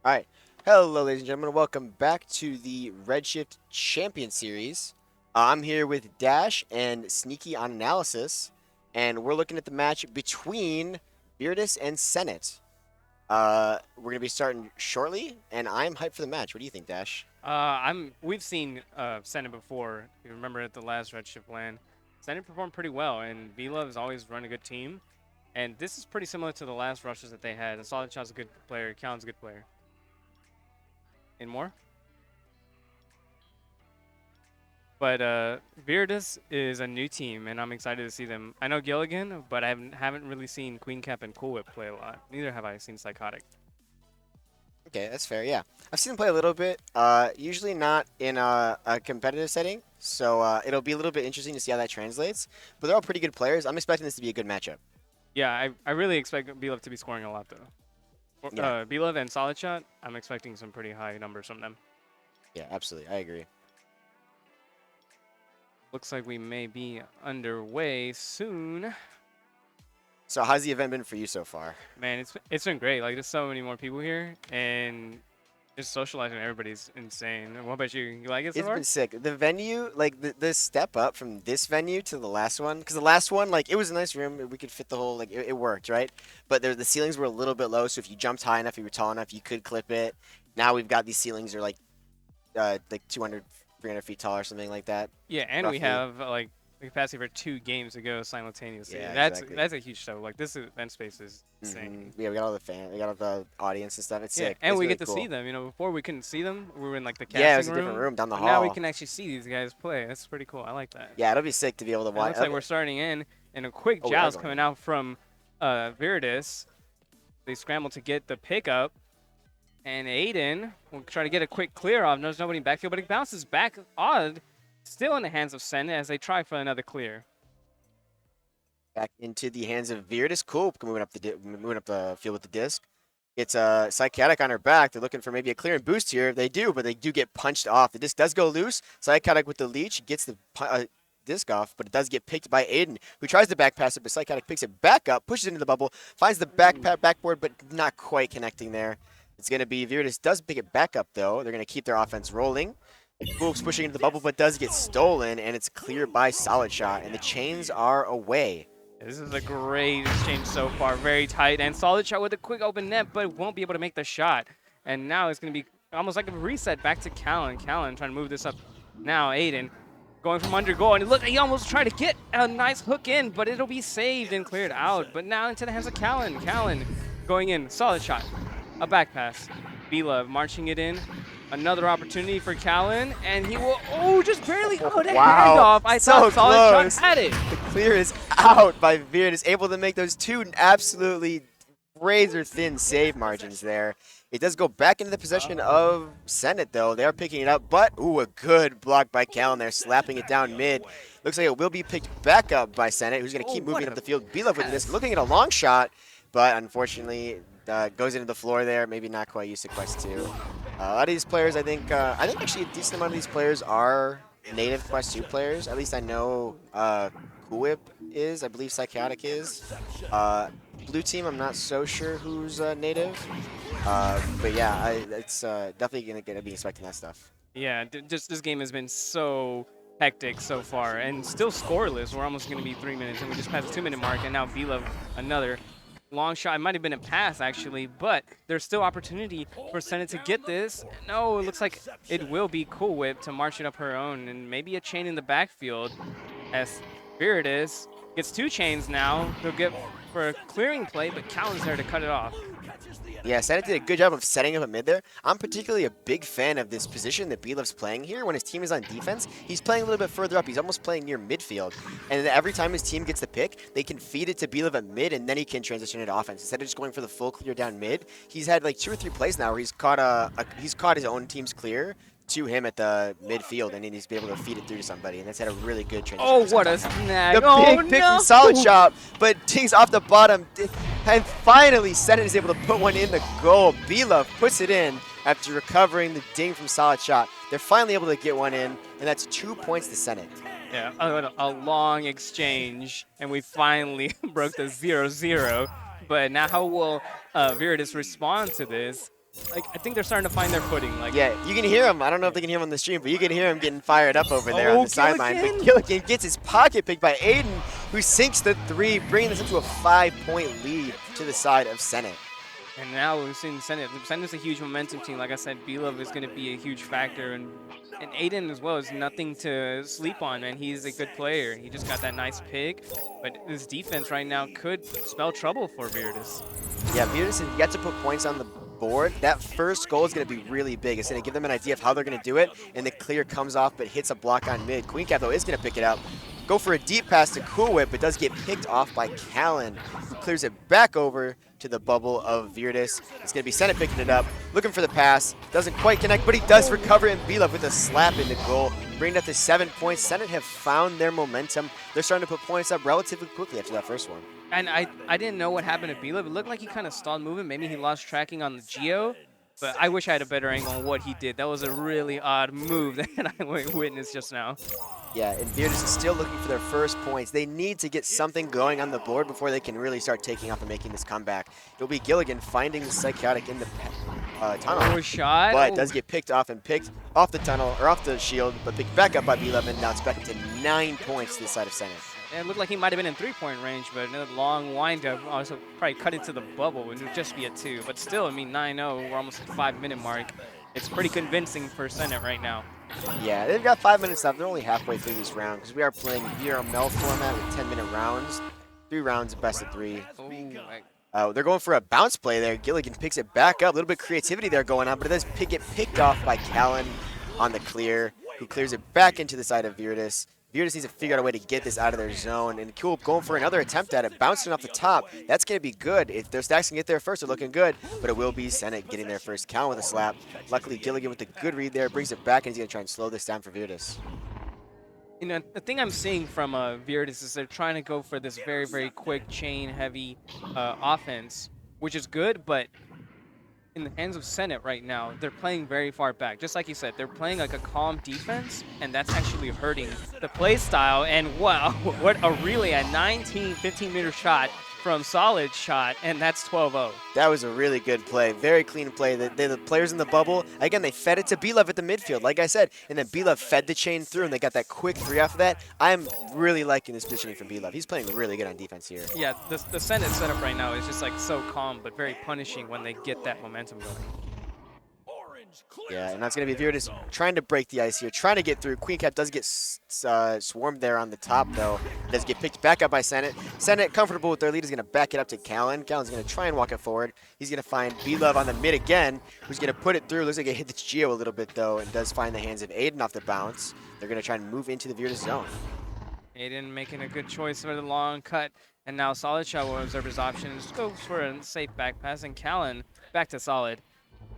[SPEAKER 7] All right. Hello, ladies and gentlemen. Welcome back to the Redshift Champion Series. I'm here with Dash and Sneaky on analysis, and we're looking at the match between Beardus and Senate. We're going to be starting shortly, and I'm hyped for the match. What do you think, Dash?
[SPEAKER 8] We've seen Senate before. You remember at the last Redshift LAN, Senate performed pretty well, and V-Love has always run a good team. And this is pretty similar to the last rushes that they had. And Solid Shot's a good player. Callan's a good player. And more? But Viridis is a new team, and I'm excited to see them. I know Gilligan, but I haven't really seen Queen Cap and Cool Whip play a lot. Neither have I seen Psychotic.
[SPEAKER 7] Okay, that's fair, yeah. I've seen them play a little bit, usually not in a competitive setting, so it'll be a little bit interesting to see how that translates. But they're all pretty good players. I'm expecting this to be a good matchup.
[SPEAKER 8] Yeah, I really expect B-Love to be scoring a lot, though.
[SPEAKER 7] Yeah.
[SPEAKER 8] B-Love and Solid Shot, I'm expecting some pretty high numbers from them.
[SPEAKER 7] Yeah, absolutely. I agree.
[SPEAKER 8] Looks like we may be underway soon.
[SPEAKER 7] So how's the event been for you so far?
[SPEAKER 8] Man, it's been great. Like, there's so many more people here, and just socializing with everybody's insane. What about you? You like it so
[SPEAKER 7] It's
[SPEAKER 8] far?
[SPEAKER 7] been sick. The venue, like the step up from this venue to the last one, because the last one, like, it was a nice room. We could fit the whole, like, it worked, right? But the ceilings were a little bit low, so if you jumped high enough, you were tall enough, you could clip it. Now we've got these ceilings are like 200, 300 feet tall or something like that.
[SPEAKER 8] Yeah, and
[SPEAKER 7] roughly.
[SPEAKER 8] we have like the capacity for 2 games to go simultaneously.
[SPEAKER 7] Yeah,
[SPEAKER 8] that's
[SPEAKER 7] exactly.
[SPEAKER 8] a huge show. Like, this event space is insane.
[SPEAKER 7] Yeah, we got all we got all the audience and stuff. It's
[SPEAKER 8] Yeah,
[SPEAKER 7] sick.
[SPEAKER 8] and
[SPEAKER 7] It's
[SPEAKER 8] we
[SPEAKER 7] really
[SPEAKER 8] get to
[SPEAKER 7] cool.
[SPEAKER 8] see them. You know, before we couldn't see them. We were in like the casting
[SPEAKER 7] Yeah, it was a
[SPEAKER 8] room.
[SPEAKER 7] different room down the
[SPEAKER 8] but Now we
[SPEAKER 7] hall.
[SPEAKER 8] can actually see these guys play. That's pretty cool. I like that.
[SPEAKER 7] Yeah, it'll be sick to be able to
[SPEAKER 8] It
[SPEAKER 7] watch.
[SPEAKER 8] looks like we're starting in, and a quick
[SPEAKER 7] Oh, we are
[SPEAKER 8] joust
[SPEAKER 7] going
[SPEAKER 8] coming
[SPEAKER 7] in.
[SPEAKER 8] out from Viridis. They scramble to get the pickup, and Aiden will try to get a quick clear off. There's nobody in backfield, but it bounces back odd, still in the hands of Senate as they try for another clear.
[SPEAKER 7] Back into the hands of Viridis. Cool, moving up the field with the disc. It's Psychotic on her back. They're looking for maybe a clear and boost here. They do, but they do get punched off. The disc does go loose. Psychotic with the leech gets the disc off, but it does get picked by Aiden, who tries to back pass it, but Psychotic picks it back up, pushes it into the bubble, finds the backboard, but not quite connecting there. It's going to be Viridis does pick it back up, though. They're going to keep their offense rolling. Boop's pushing into the bubble, but does get stolen, and it's cleared by Solid Shot, and the chains are away.
[SPEAKER 8] This is a great exchange so far. Very tight, and Solid Shot with a quick open net, but won't be able to make the shot. And now it's going to be almost like a reset back to Callan. Callan trying to move this up. Now Aiden going from under goal, and look, he almost tried to get a nice hook in, but it'll be saved and cleared out. But now into the hands of Callan. Callan going in. Solid Shot. A back pass. B-Love marching it in. Another opportunity for Callan, and he will, just barely, that handoff. I
[SPEAKER 7] So
[SPEAKER 8] thought Solid
[SPEAKER 7] close.
[SPEAKER 8] Shot had it.
[SPEAKER 7] The clear is out by Viridis, able to make those two absolutely razor-thin save margins there. It does go back into the possession of Senate, though. They are picking it up, but, a good block by Callan there, slapping it down mid. Looks like it will be picked back up by Senate, who's going to keep moving up the field. B-Love with this, looking at a long shot, but unfortunately goes into the floor there. Maybe not quite used to Quest 2. A lot of these players, I think actually a decent amount of these players are native Quest 2 players. At least I know Cool Whip is. I believe Psychotic is. Blue team, I'm not so sure who's native. But yeah, it's definitely gonna be expecting that stuff.
[SPEAKER 8] Yeah, just this game has been so hectic so far, and still scoreless. We're almost going to be 3 minutes, and we just passed the 2-minute mark, and now B-Love another long shot. It might have been a pass, actually, but there's still opportunity for Senate to get this. No, it looks like it will be Cool Whip to march it up her own, and maybe a chain in the backfield as Viridis gets 2 chains now. They'll get for a clearing play, but Callan's there to cut it off.
[SPEAKER 7] Yeah, Senate did a good job of setting up a mid there. I'm particularly a big fan of this position that B-Love's playing here. When his team is on defense, he's playing a little bit further up. He's almost playing near midfield. And every time his team gets the pick, they can feed it to B-Love at mid, and then he can transition into offense. Instead of just going for the full clear down mid, he's had like 2 or 3 plays now where he's caught his own team's clear to him at the midfield, and then he's been able to feed it through to somebody, and that's had a really good transition.
[SPEAKER 8] Oh, what a snag.
[SPEAKER 7] The big pick from Solid Shot, but dings off the bottom. And finally, Senate is able to put one in the goal. B-Love puts it in after recovering the ding from Solid Shot. They're finally able to get one in, and that's 2 points to Senate.
[SPEAKER 8] Yeah, a long exchange, and we finally broke the 0-0. But now how will Viridis respond to this? like I think they're starting to find their footing. Like
[SPEAKER 7] Yeah, you can hear him. I don't know if they can hear him on the stream, but you can hear him getting fired up over there
[SPEAKER 8] Oh,
[SPEAKER 7] on the sideline. But
[SPEAKER 8] Gilligan!
[SPEAKER 7] Gilligan gets his pocket picked by Aiden, who sinks the 3, bringing this into a 5-point lead to the side of Senate.
[SPEAKER 8] And now we've seen Senate. Senna's a huge momentum team. Like I said, B-Love is going to be a huge factor. And Aiden as well is nothing to sleep on, man. He's a good player. He just got that nice pick. But his defense right now could spell trouble for Virtus.
[SPEAKER 7] Yeah, Virtus has yet to put points on the board. That first goal is going to be really big. It's going to give them an idea of how they're going to do it. And the clear comes off but hits a block on mid. Queen Cap, though, is going to pick it up. Go for a deep pass to Cool Whip, but does get picked off by Callan, who clears it back over to the bubble of Virtus. It's going to be Senate picking it up, looking for the pass. Doesn't quite connect, but he does recover, and B-Love with a slap in the goal. Bring it up to 7 points. Senate have found their momentum. They're starting to put points up relatively quickly after that first one.
[SPEAKER 8] And I didn't know what happened to B-Love. It looked like he kind of stalled moving. Maybe he lost tracking on the Geo. But I wish I had a better angle on what he did. That was a really odd move that I witnessed just now.
[SPEAKER 7] Yeah, and Virtus is still looking for their first points. They need to get something going on the board before they can really start taking off and making this comeback. It'll be Gilligan finding the Psychotic in the tunnel.
[SPEAKER 8] Oh, shot.
[SPEAKER 7] But does get picked off and picked off the tunnel, or off the shield, but picked back up by B11. Now it's back up to 9 points to the side of Senate.
[SPEAKER 8] It looked like he might have been in 3-point range, but another long windup also probably cut into the bubble, and it would just be a 2. But still, I mean, 9-0, we're almost at the 5-minute mark. It's pretty convincing for Senate right now.
[SPEAKER 7] Yeah, they've got 5 minutes left. They're only halfway through this round because we are playing VRML format with 10-minute rounds. 3 rounds, best of 3. They're going for a bounce play there. Gilligan picks it back up. A little bit of creativity there going on, but it does get picked off by Callan on the clear, who clears it back into the side of Virtus. Virtus needs to figure out a way to get this out of their zone. And Cool going for another attempt at it, bouncing off the top. That's going to be good. If their stacks can get there first, they're looking good. But it will be Senate getting there first. Callan with a slap. Luckily, Gilligan with a good read there, brings it back, and he's going to try and slow this down for Virtus.
[SPEAKER 8] You know, the thing I'm seeing from Virtus is they're trying to go for this very, very quick, chain-heavy offense, which is good, but in the hands of Senate right now, they're playing very far back. Just like you said, they're playing like a calm defense, and that's actually hurting the play style. And wow, what a really a 15-meter shot from Solid shot, and that's 12-0.
[SPEAKER 7] That was a really good play. Very clean play. The players in the bubble, again, they fed it to B-Love at the midfield, like I said, and then B-Love fed the chain through, and they got that quick 3 after that. I'm really liking this positioning from B-Love. He's playing really good on defense here.
[SPEAKER 8] Yeah, the Senate setup right now is just like so calm, but very punishing when they get that momentum going.
[SPEAKER 7] Yeah, and that's going to be Virtus trying to break the ice here, trying to get through. Queen Cap does get swarmed there on the top, though. Does get picked back up by Senate. Senate, comfortable with their lead, is going to back it up to Callan. Callan's going to try and walk it forward. He's going to find B-Love on the mid again, who's going to put it through. Looks like it hit the Geo a little bit, though, and does find the hands of Aiden off the bounce. They're going to try and move into the Virtus zone.
[SPEAKER 8] Aiden making a good choice for the long cut, and now Solid Shot will observe his options. Goes for a safe back pass, and Callan back to Solid.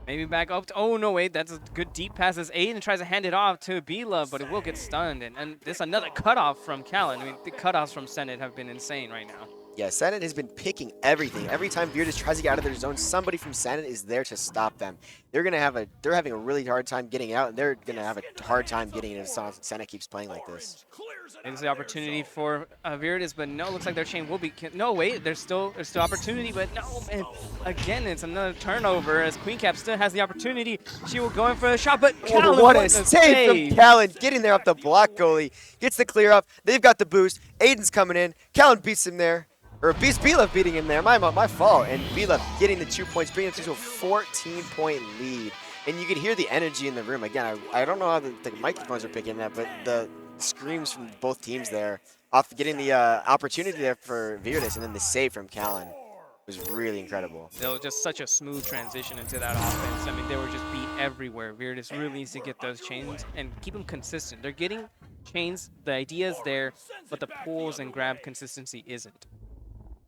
[SPEAKER 8] Maybe back up. Oh, no, wait. That's a good deep pass as Aiden tries to hand it off to B-Love, but it will get stunned. And this another cutoff from Callan. I mean, the cutoffs from Senate have been insane right now.
[SPEAKER 7] Yeah, Senate has been picking everything. Every time Virtus tries to get out of their zone, somebody from Senate is there to stop them. They're having a really hard time getting out, and they're gonna have a hard time getting in if Senate keeps playing like this.
[SPEAKER 8] It's the opportunity for Virtus, but no, looks like their chain will be. No, wait, there's still opportunity, but no, man. Again, it's another turnover as Queen Cap still has the opportunity. She will go in for a shot, but Callan,
[SPEAKER 7] what a save from Callan, getting there off the block goalie. Gets the clear up. They've got the boost. Aiden's coming in. Callan beats him there. Or beats B-Love beating him there. My fault. And B-Love getting the 2 points, bringing it to a 14-point lead. And you can hear the energy in the room. Again, I don't know how the microphones are picking that, but the screams from both teams there, off getting the opportunity there for Virtus, and then the save from Callan was really incredible.
[SPEAKER 8] It was just such a smooth transition into that offense. I mean, they were just beat everywhere. Virtus really needs to get those chains and keep them consistent. They're getting chains, the idea is there, but the pulls and grab consistency isn't.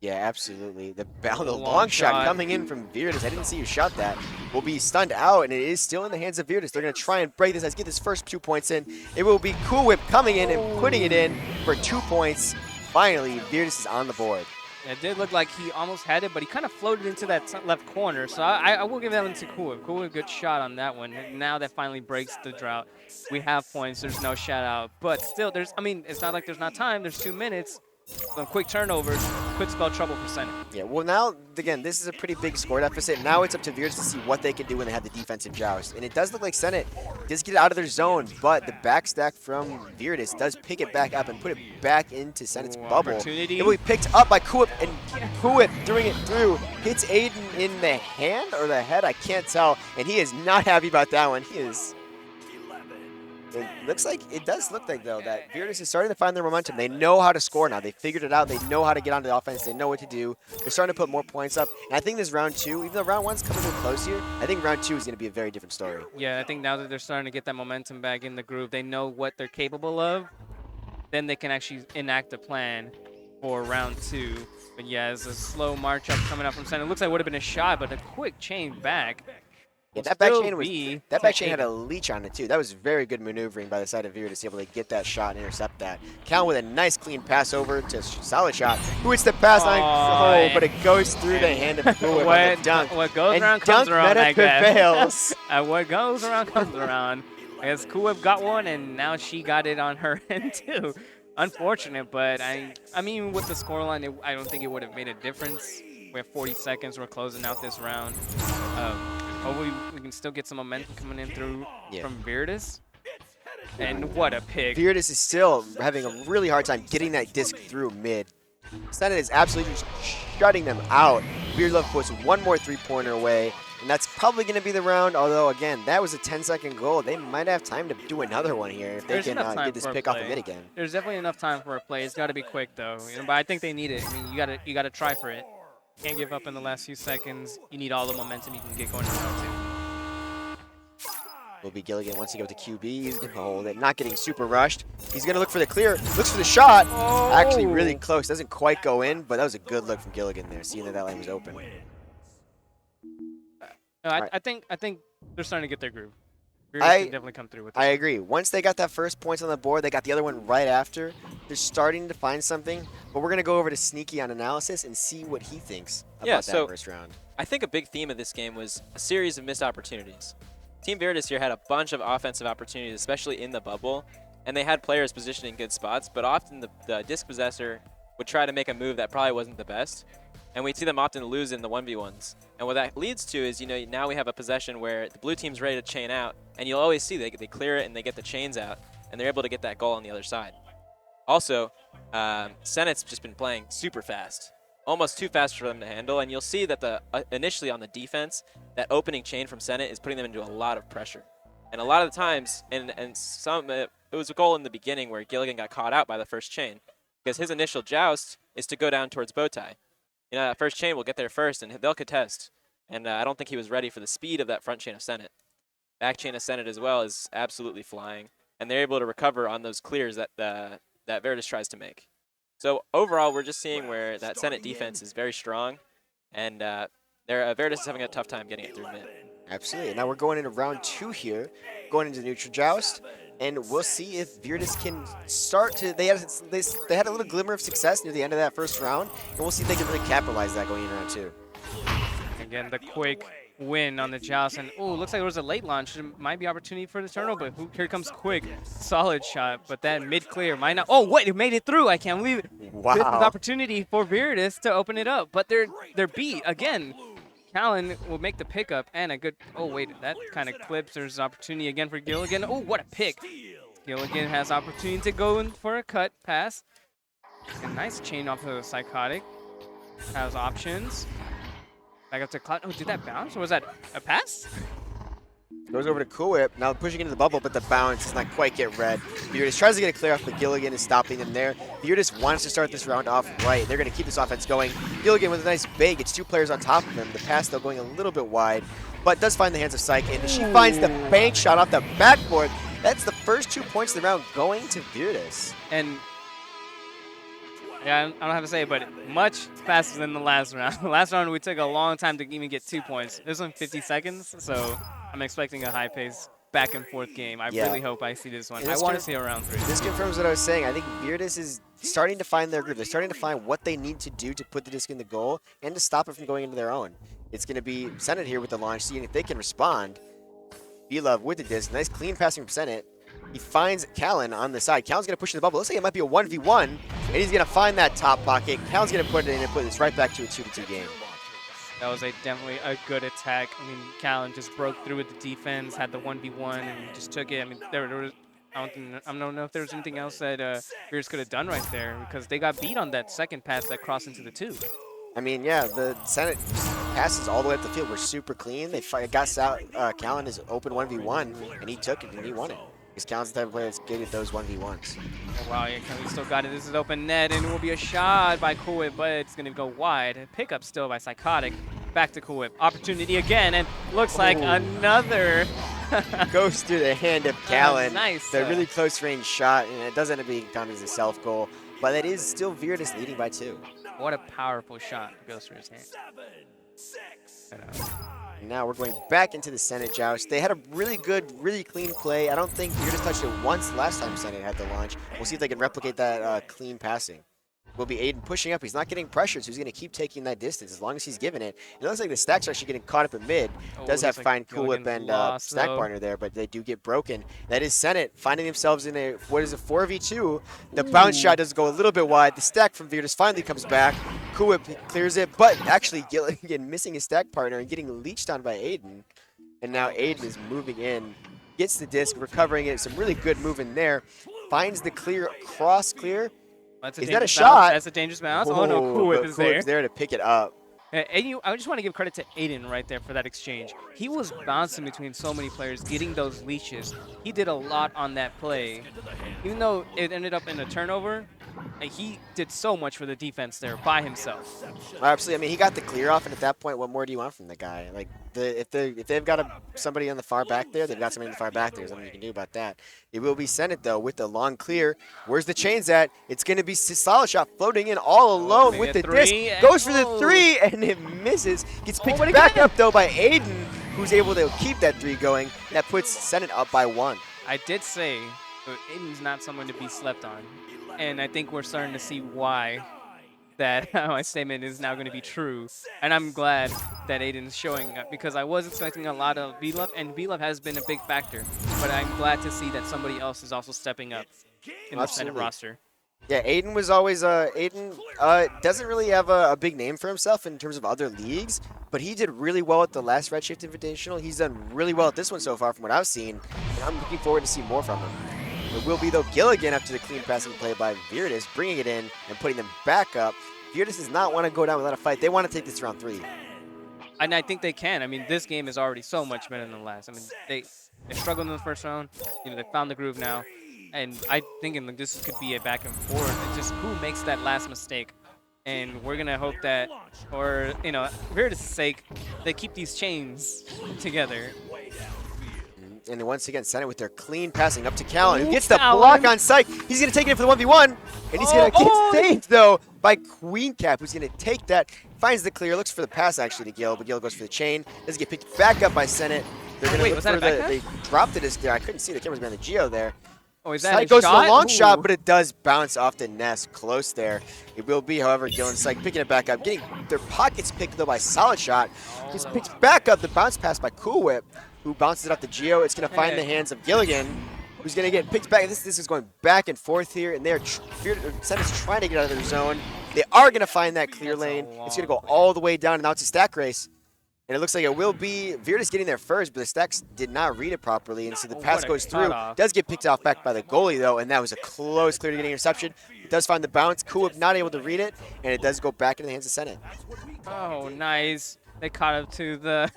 [SPEAKER 7] Yeah, absolutely. The long shot coming in from Virtus. I didn't see you shot that. Will be stunned out, and it is still in the hands of Virtus. They're going to try and break this. Let's get this first 2 points in. It will be Cool Whip coming in and putting it in for 2 points. Finally, Virtus is on the board.
[SPEAKER 8] It did look like he almost had it, but he kind of floated into that left corner. So I will give that one to Cool Whip. Cool Whip, good shot on that one. Now that finally breaks the drought. We have points. There's no shout out. But still, it's not like there's not time. There's 2 minutes. Some quick turnovers could spell trouble for Senate.
[SPEAKER 7] Yeah, well now, again, this is a pretty big score deficit. Now it's up to Virtus to see what they can do when they have the defensive joust. And it does look like Senate does get out of their zone, but the backstack from Virtus does pick it back up and put it back into Senate's bubble.
[SPEAKER 8] Opportunity.
[SPEAKER 7] It will be picked up by Kuip, and Kuip, throwing it through, hits Aiden in the hand or the head, I can't tell. And he is not happy about that one. He is... It does look like, though, that Virtus is starting to find their momentum. They know how to score now. They figured it out. They know how to get onto the offense. They know what to do. They're starting to put more points up. And I think this round 2, even though round 1's coming in close here, I think round 2 is going to be a very different story.
[SPEAKER 8] Yeah, I think now that they're starting to get that momentum back in the groove, they know what they're capable of. Then they can actually enact a plan for round 2. But yeah, it's a slow march up coming up from center. It looks like it would have been a shot, but a quick chain back.
[SPEAKER 7] Yeah, that back chain had a leech on it too. That was very good maneuvering by the side of Virtus to be able to get that shot and intercept that. Cal with a nice clean pass over to Solid Shot, who hits the pass line, but it goes through the hand of Kuip on the dunk.
[SPEAKER 8] What goes
[SPEAKER 7] and
[SPEAKER 8] around comes around, I guess.
[SPEAKER 7] prevails.
[SPEAKER 8] What goes around comes around. I guess Kuip got one, and now she got it on her end too. Unfortunate, but I mean, with the scoreline, I don't think it would have made a difference. We have 40 seconds. We're closing out this round. Hopefully we can still get some momentum coming in through from Virtus. And what a pick.
[SPEAKER 7] Virtus is still having a really hard time getting that disc through mid. Senate is absolutely just shutting them out. Beardlove puts one more three-pointer away, and that's probably going to be the round, although, again, that was a 10-second goal. They might have time to do another one here if they can get this pick off the mid again.
[SPEAKER 8] There's definitely enough time for a play. It's got to be quick, though. But I think they need it. I mean, you got to try for it. Can't give up in the last few seconds. You need all the momentum you can get going to round 2.
[SPEAKER 7] Will be Gilligan once he goes to QB. He's going to hold it, not getting super rushed. He's going to look for the clear, looks for the shot.
[SPEAKER 8] Oh.
[SPEAKER 7] Actually really close, doesn't quite go in, but that was a good look from Gilligan there, seeing that lane was open.
[SPEAKER 8] I think they're starting to get their groove. Can definitely come through with this.
[SPEAKER 7] I agree. Once they got that first points on the board, they got the other one right after. They're starting to find something, but we're going to go over to Sneaky on analysis and see what he thinks about that first round.
[SPEAKER 9] I think a big theme of this game was a series of missed opportunities. Team Virtus here had a bunch of offensive opportunities, especially in the bubble, and they had players positioned in good spots, but often the disc possessor would try to make a move that probably wasn't the best, and we'd see them often lose in the 1v1s. And what that leads to is, now we have a possession where the blue team's ready to chain out, and you'll always see they clear it and they get the chains out, and they're able to get that goal on the other side. Also, Senate's just been playing super fast, almost too fast for them to handle, and you'll see that initially on the defense, that opening chain from Senate is putting them into a lot of pressure. And a lot of the times, it was a goal in the beginning where Gilligan got caught out by the first chain, because his initial joust is to go down towards Bowtie. That first chain will get there first, and they'll contest. And I don't think he was ready for the speed of that front chain of Senate. Back chain of Senate as well is absolutely flying, and they're able to recover on those clears that Virtus tries to make. So overall, we're just seeing where that Senate defense is very strong, and Virtus is having a tough time getting it through mid.
[SPEAKER 7] Absolutely. Now we're going into round 2 here, going into the neutral joust, and we'll see if Virtus can start to. They had a little glimmer of success near the end of that first round, and we'll see if they can really capitalize that going into round 2.
[SPEAKER 8] Again, the quick win on the joust, and looks like there was a late launch. There might be opportunity for the turnover, but here comes Quick. Solid shot, but that mid-clear might not. Oh, wait, it made it through. I can't believe it.
[SPEAKER 7] Wow.
[SPEAKER 8] This is an opportunity for Virtus to open it up, but they're beat. Again, Callan will make the pickup, and a good, wait, that kind of clips. There's an opportunity again for Gilligan. Oh, what a pick. Gilligan has opportunity to go in for a cut pass. A nice chain off of the Psychotic. Has options. Back up to Cloud. Oh, did that bounce, or was that a pass?
[SPEAKER 7] Goes over to Kuip, now pushing into the bubble, but the bounce does not quite get read. Virtus tries to get a clear off, but Gilligan is stopping them there. Virtus wants to start this round off right. They're going to keep this offense going. Gilligan with a nice bait, gets 2 players on top of them. The pass, though, going a little bit wide, but does find the hands of Psych, and she finds the bank shot off the backboard. That's the first 2 points of the round going to Virtus.
[SPEAKER 8] And yeah, I don't have to say it, but much faster than the last round. The last round, we took a long time to even get 2 points. This one, 50 seconds, so I'm expecting a high-paced back-and-forth game. I really hope I see this one. I want to see a round 3.
[SPEAKER 7] This confirms what I was saying. I think Virtus is starting to find their groove. They're starting to find what they need to do to put the disc in the goal and to stop it from going into their own. It's going to be Senate here with the launch, seeing if they can respond. B-Love with the disc. Nice clean passing from Senate. He finds Callan on the side. Callan's going to push in the bubble. Looks like it might be a 1v1, and he's going to find that top pocket. Callan's going to put it in and put this right back to a 2-2 game.
[SPEAKER 8] That was definitely a good attack. I mean, Callan just broke through with the defense, had the 1v1, and just took it. I mean, there was, I don't know if there was anything else that Fierce could have done right there, because they got beat on that second pass that crossed into the 2.
[SPEAKER 7] I mean, yeah, the Senate passes all the way up the field were super clean. They got out Callan is open 1v1, and he took it and he won it. Because Callan's the type of player that's good at those 1v1s.
[SPEAKER 8] Oh, wow, yeah, Kelly still got it. This is open net, and it will be a shot by Cool Whip, but it's going to go wide. Pickup still by Psychotic. Back to Cool Whip. Opportunity again, and looks like another.
[SPEAKER 7] Goes through the hand of Callan.
[SPEAKER 8] Nice.
[SPEAKER 7] The really close range shot, and it doesn't end up being counted as a self goal. But it is still Virtus leading by 2.
[SPEAKER 8] What a powerful shot goes through his hand.
[SPEAKER 7] Now we're going back into the Senate joust. They had a really good, really clean play. I don't think Virtus touched it once last time Senate had the launch. We'll see if they can replicate that clean passing. Will be Aiden pushing up. He's not getting pressured, so he's going to keep taking that distance as long as he's giving it. It looks like the stacks are actually getting caught up in mid. Does have fine Cool Whip and stack partner there, but they do get broken. That is Senate finding themselves in a, 4v2. The bounce shot does go a little bit wide. The stack from Virtus finally comes back. Cool Whip clears it, but actually Gilligan missing his stack partner and getting leached on by Aiden. And now Aiden is moving in, gets the disc, recovering it. Some really good move in there. Finds the clear, cross clear.
[SPEAKER 8] Is
[SPEAKER 7] that a shot?
[SPEAKER 8] That's a dangerous bounce. Oh, no, Cool Whip is there.
[SPEAKER 7] there to pick it up.
[SPEAKER 8] And I just want to give credit to Aiden right there for that exchange. He was bouncing between so many players, getting those leashes. He did a lot on that play. Even though it ended up in a turnover, he did so much for the defense there by himself.
[SPEAKER 7] Absolutely. I mean, he got the clear off, and at that point, what more do you want from the guy? Like, if they've got somebody on the far back there, they've got somebody on the far back there. There's nothing you can do about that. It will be Senate, though, with the long clear. Where's the chains at? It's going to be solid shot floating in all alone with the disc. Goes for the 3, and it misses. Gets picked back up, though, by Aiden, who's able to keep that 3 going. That puts Senate up by 1.
[SPEAKER 8] I did say Aiden's not someone to be slept on. And I think we're starting to see why that my statement is now going to be true. And I'm glad that Aiden's showing up, because I was expecting a lot of V-Love, and V-Love has been a big factor. But I'm glad to see that somebody else is also stepping up in the Senate roster.
[SPEAKER 7] Yeah, Aiden was always Aiden doesn't really have a big name for himself in terms of other leagues, but he did really well at the last Redshift Invitational. He's done really well at this one so far from what I've seen, and I'm looking forward to see more from him. It will be, though, Gilligan after the clean passing play by Virtus, bringing it in and putting them back up. Virtus does not want to go down without a fight. They want to take this round 3.
[SPEAKER 8] And I think they can. I mean, this game is already so much better than the last. I mean, they struggled in the first round. You know, they found the groove now. And I think this could be a back and forth. It's just who makes that last mistake. And we're going to hope that, for, you know, Virtus' sake, they keep these chains together.
[SPEAKER 7] And then once again, Senate with their clean passing up to Callan, who gets the block on sight. He's going to take it for the 1v1, and he's going to get saved, though, by Queen Cap, who's going to take that, finds the clear, looks for the pass, actually, to Gil, but Gil goes for the chain. Doesn't get picked back up by Senate. They're going to look for they dropped the disc there. I couldn't see the camera's behind the Geo there.
[SPEAKER 8] Oh, is that
[SPEAKER 7] Sight goes for the long shot, but it does bounce off the nest close there. It will be, however, Gil and Psych picking it back up, getting their pockets picked, though, by Solid Shot. Just picks back up the bounce pass by Cool Whip, who bounces it off the Geo. It's going to find the hands of Gilligan, who's going to get picked back. This is going back and forth here, and Senate's trying to get out of their zone. They are going to find that clear lane. It's going to go all the way down, and now it's a stack race. And it looks like it will be Virtus getting there first, but the stacks did not read it properly, and so the pass goes through. Does get picked off back by the goalie, though, and that was a close clear to getting interception. It does find the bounce. Cool Whip not able to read it, and it does go back into the hands of Senate.
[SPEAKER 8] Oh, nice. They caught up to the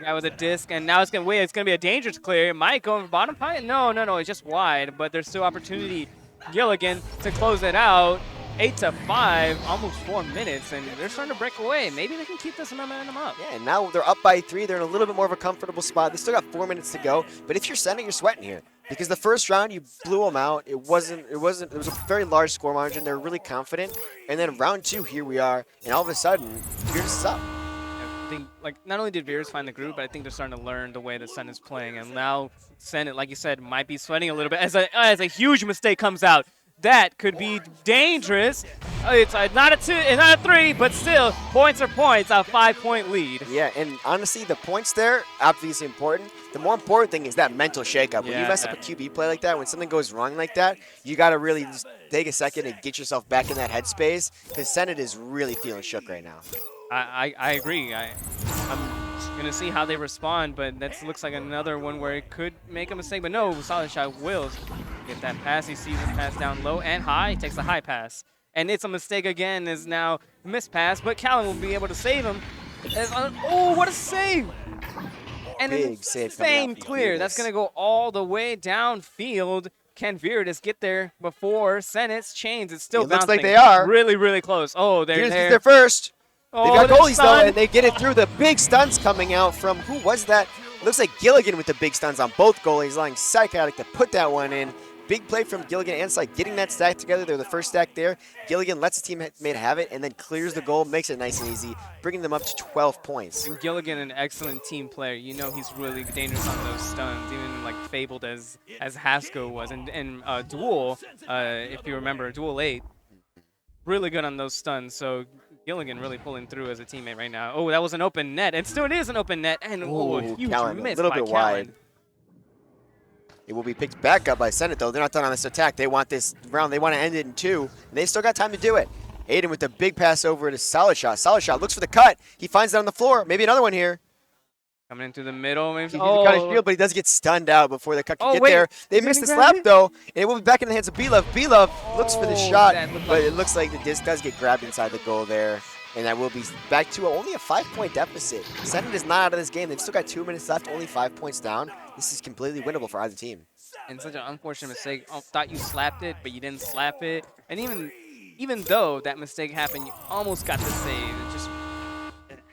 [SPEAKER 8] guy with the disc, and now it's going to be a dangerous clear. It might go over bottom pipe. No, it's just wide, but there's still opportunity. Gilligan to close it out. 8-5, almost 4 minutes, and they're starting to break away. Maybe they can keep this momentum up.
[SPEAKER 7] Yeah, and now they're up by 3. They're in a little bit more of a comfortable spot. They still got 4 minutes to go, but if you're Senate, you're sweating here. Because the first round, you blew them out. It was a very large score margin. They're really confident. And then round 2, here we are, and all of a sudden, Virtus is up.
[SPEAKER 8] I think, like, not only did Virtus find the groove, but I think they're starting to learn the way the Senate's playing. And now Senate, like you said, might be sweating a little bit as a huge mistake comes out. That could be dangerous. It's not a 2, it's not a 3, but still, points are points. A 5-point lead.
[SPEAKER 7] Yeah, and honestly, the points there, obviously important. The more important thing is that mental shakeup. When you mess up a QB play like that, when something goes wrong like that, you got to really just take a second and get yourself back in that headspace, because Senate is really feeling shook right now.
[SPEAKER 8] I agree. I'm going to see how they respond, but that looks like another one where it could make a mistake. But no, Solid Shot will get that pass. He sees the pass down low and high. He takes the high pass. And it's a mistake again, is now missed pass, but Callan will be able to save him. Oh, what a save! And
[SPEAKER 7] Big save
[SPEAKER 8] insane clear. That's going to go all the way downfield. Can Viridis get there before Senate's chains? It's still
[SPEAKER 7] It looks
[SPEAKER 8] bouncing.
[SPEAKER 7] like they are.
[SPEAKER 8] Really, really close. Oh, they're
[SPEAKER 7] Viridis
[SPEAKER 8] there.
[SPEAKER 7] is there first.
[SPEAKER 8] Oh,
[SPEAKER 7] They've got goalies, though,
[SPEAKER 8] stun.
[SPEAKER 7] and they get it through. The big stuns coming out from, who was that? Looks like Gilligan with the big stuns on both goalies, allowing Psychotic to put that one in. Big play from Gilligan and Psych, getting that stack together. They're the first stack there. Gilligan lets his teammate have it and then clears the goal, makes it nice and easy, bringing them up to 12 points.
[SPEAKER 8] And Gilligan, an excellent team player. You know he's really dangerous on those stuns, even like fabled as Haskell was. And Duel, if you remember, Duel 8, really good on those stuns. So Gilligan really pulling through as a teammate right now. Oh, that was an open net. And still it is an open net. And a huge
[SPEAKER 7] Callan,
[SPEAKER 8] miss
[SPEAKER 7] a little
[SPEAKER 8] by
[SPEAKER 7] bit
[SPEAKER 8] Callan.
[SPEAKER 7] wide. It will be picked back up by Senate, though. They're not done on this attack. They want this round. They want to end it in 2. And they still got time to do it. Aiden with the big pass over to Solid Shot. Solid Shot looks for the cut. He finds it on the floor. Maybe another one here.
[SPEAKER 8] Coming into the middle. Maybe.
[SPEAKER 7] He's got his shield, but he does get stunned out before the cut can get
[SPEAKER 8] wait.
[SPEAKER 7] there. They
[SPEAKER 8] Is
[SPEAKER 7] missed the
[SPEAKER 8] he gonna grab
[SPEAKER 7] slap,
[SPEAKER 8] it?
[SPEAKER 7] though. And it will be back in the hands of B-Love. B-Love looks for the shot,
[SPEAKER 8] that looked
[SPEAKER 7] but
[SPEAKER 8] like-
[SPEAKER 7] it looks like the disc does get grabbed inside the goal there. And that will be back to only a 5-point deficit. Senate is not out of this game. They've still got 2 minutes left, only 5 points down. This is completely winnable for either team.
[SPEAKER 8] And such an unfortunate mistake. Thought you slapped it, but you didn't slap it. And even though that mistake happened, you almost got the save. It just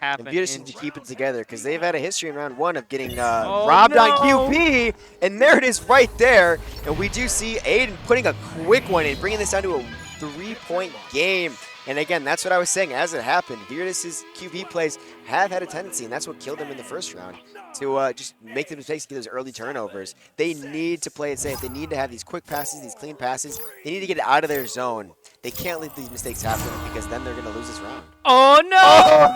[SPEAKER 8] happened.
[SPEAKER 7] And Viridis needs to keep it together because they've had a history in round 1 of getting
[SPEAKER 8] Oh,
[SPEAKER 7] robbed
[SPEAKER 8] no.
[SPEAKER 7] on QP. And there it is right there. And we do see Aiden putting a quick one in, bringing this down to a 3-point game. And again, that's what I was saying. As it happened, Viridis' QB plays have had a tendency, and that's what killed them in the first round, to just make the mistakes, get those early turnovers. They need to play it safe. They need to have these quick passes, these clean passes. They need to get it out of their zone. They can't let these mistakes happen because then they're going to lose this round.
[SPEAKER 8] Oh no!
[SPEAKER 7] Oh,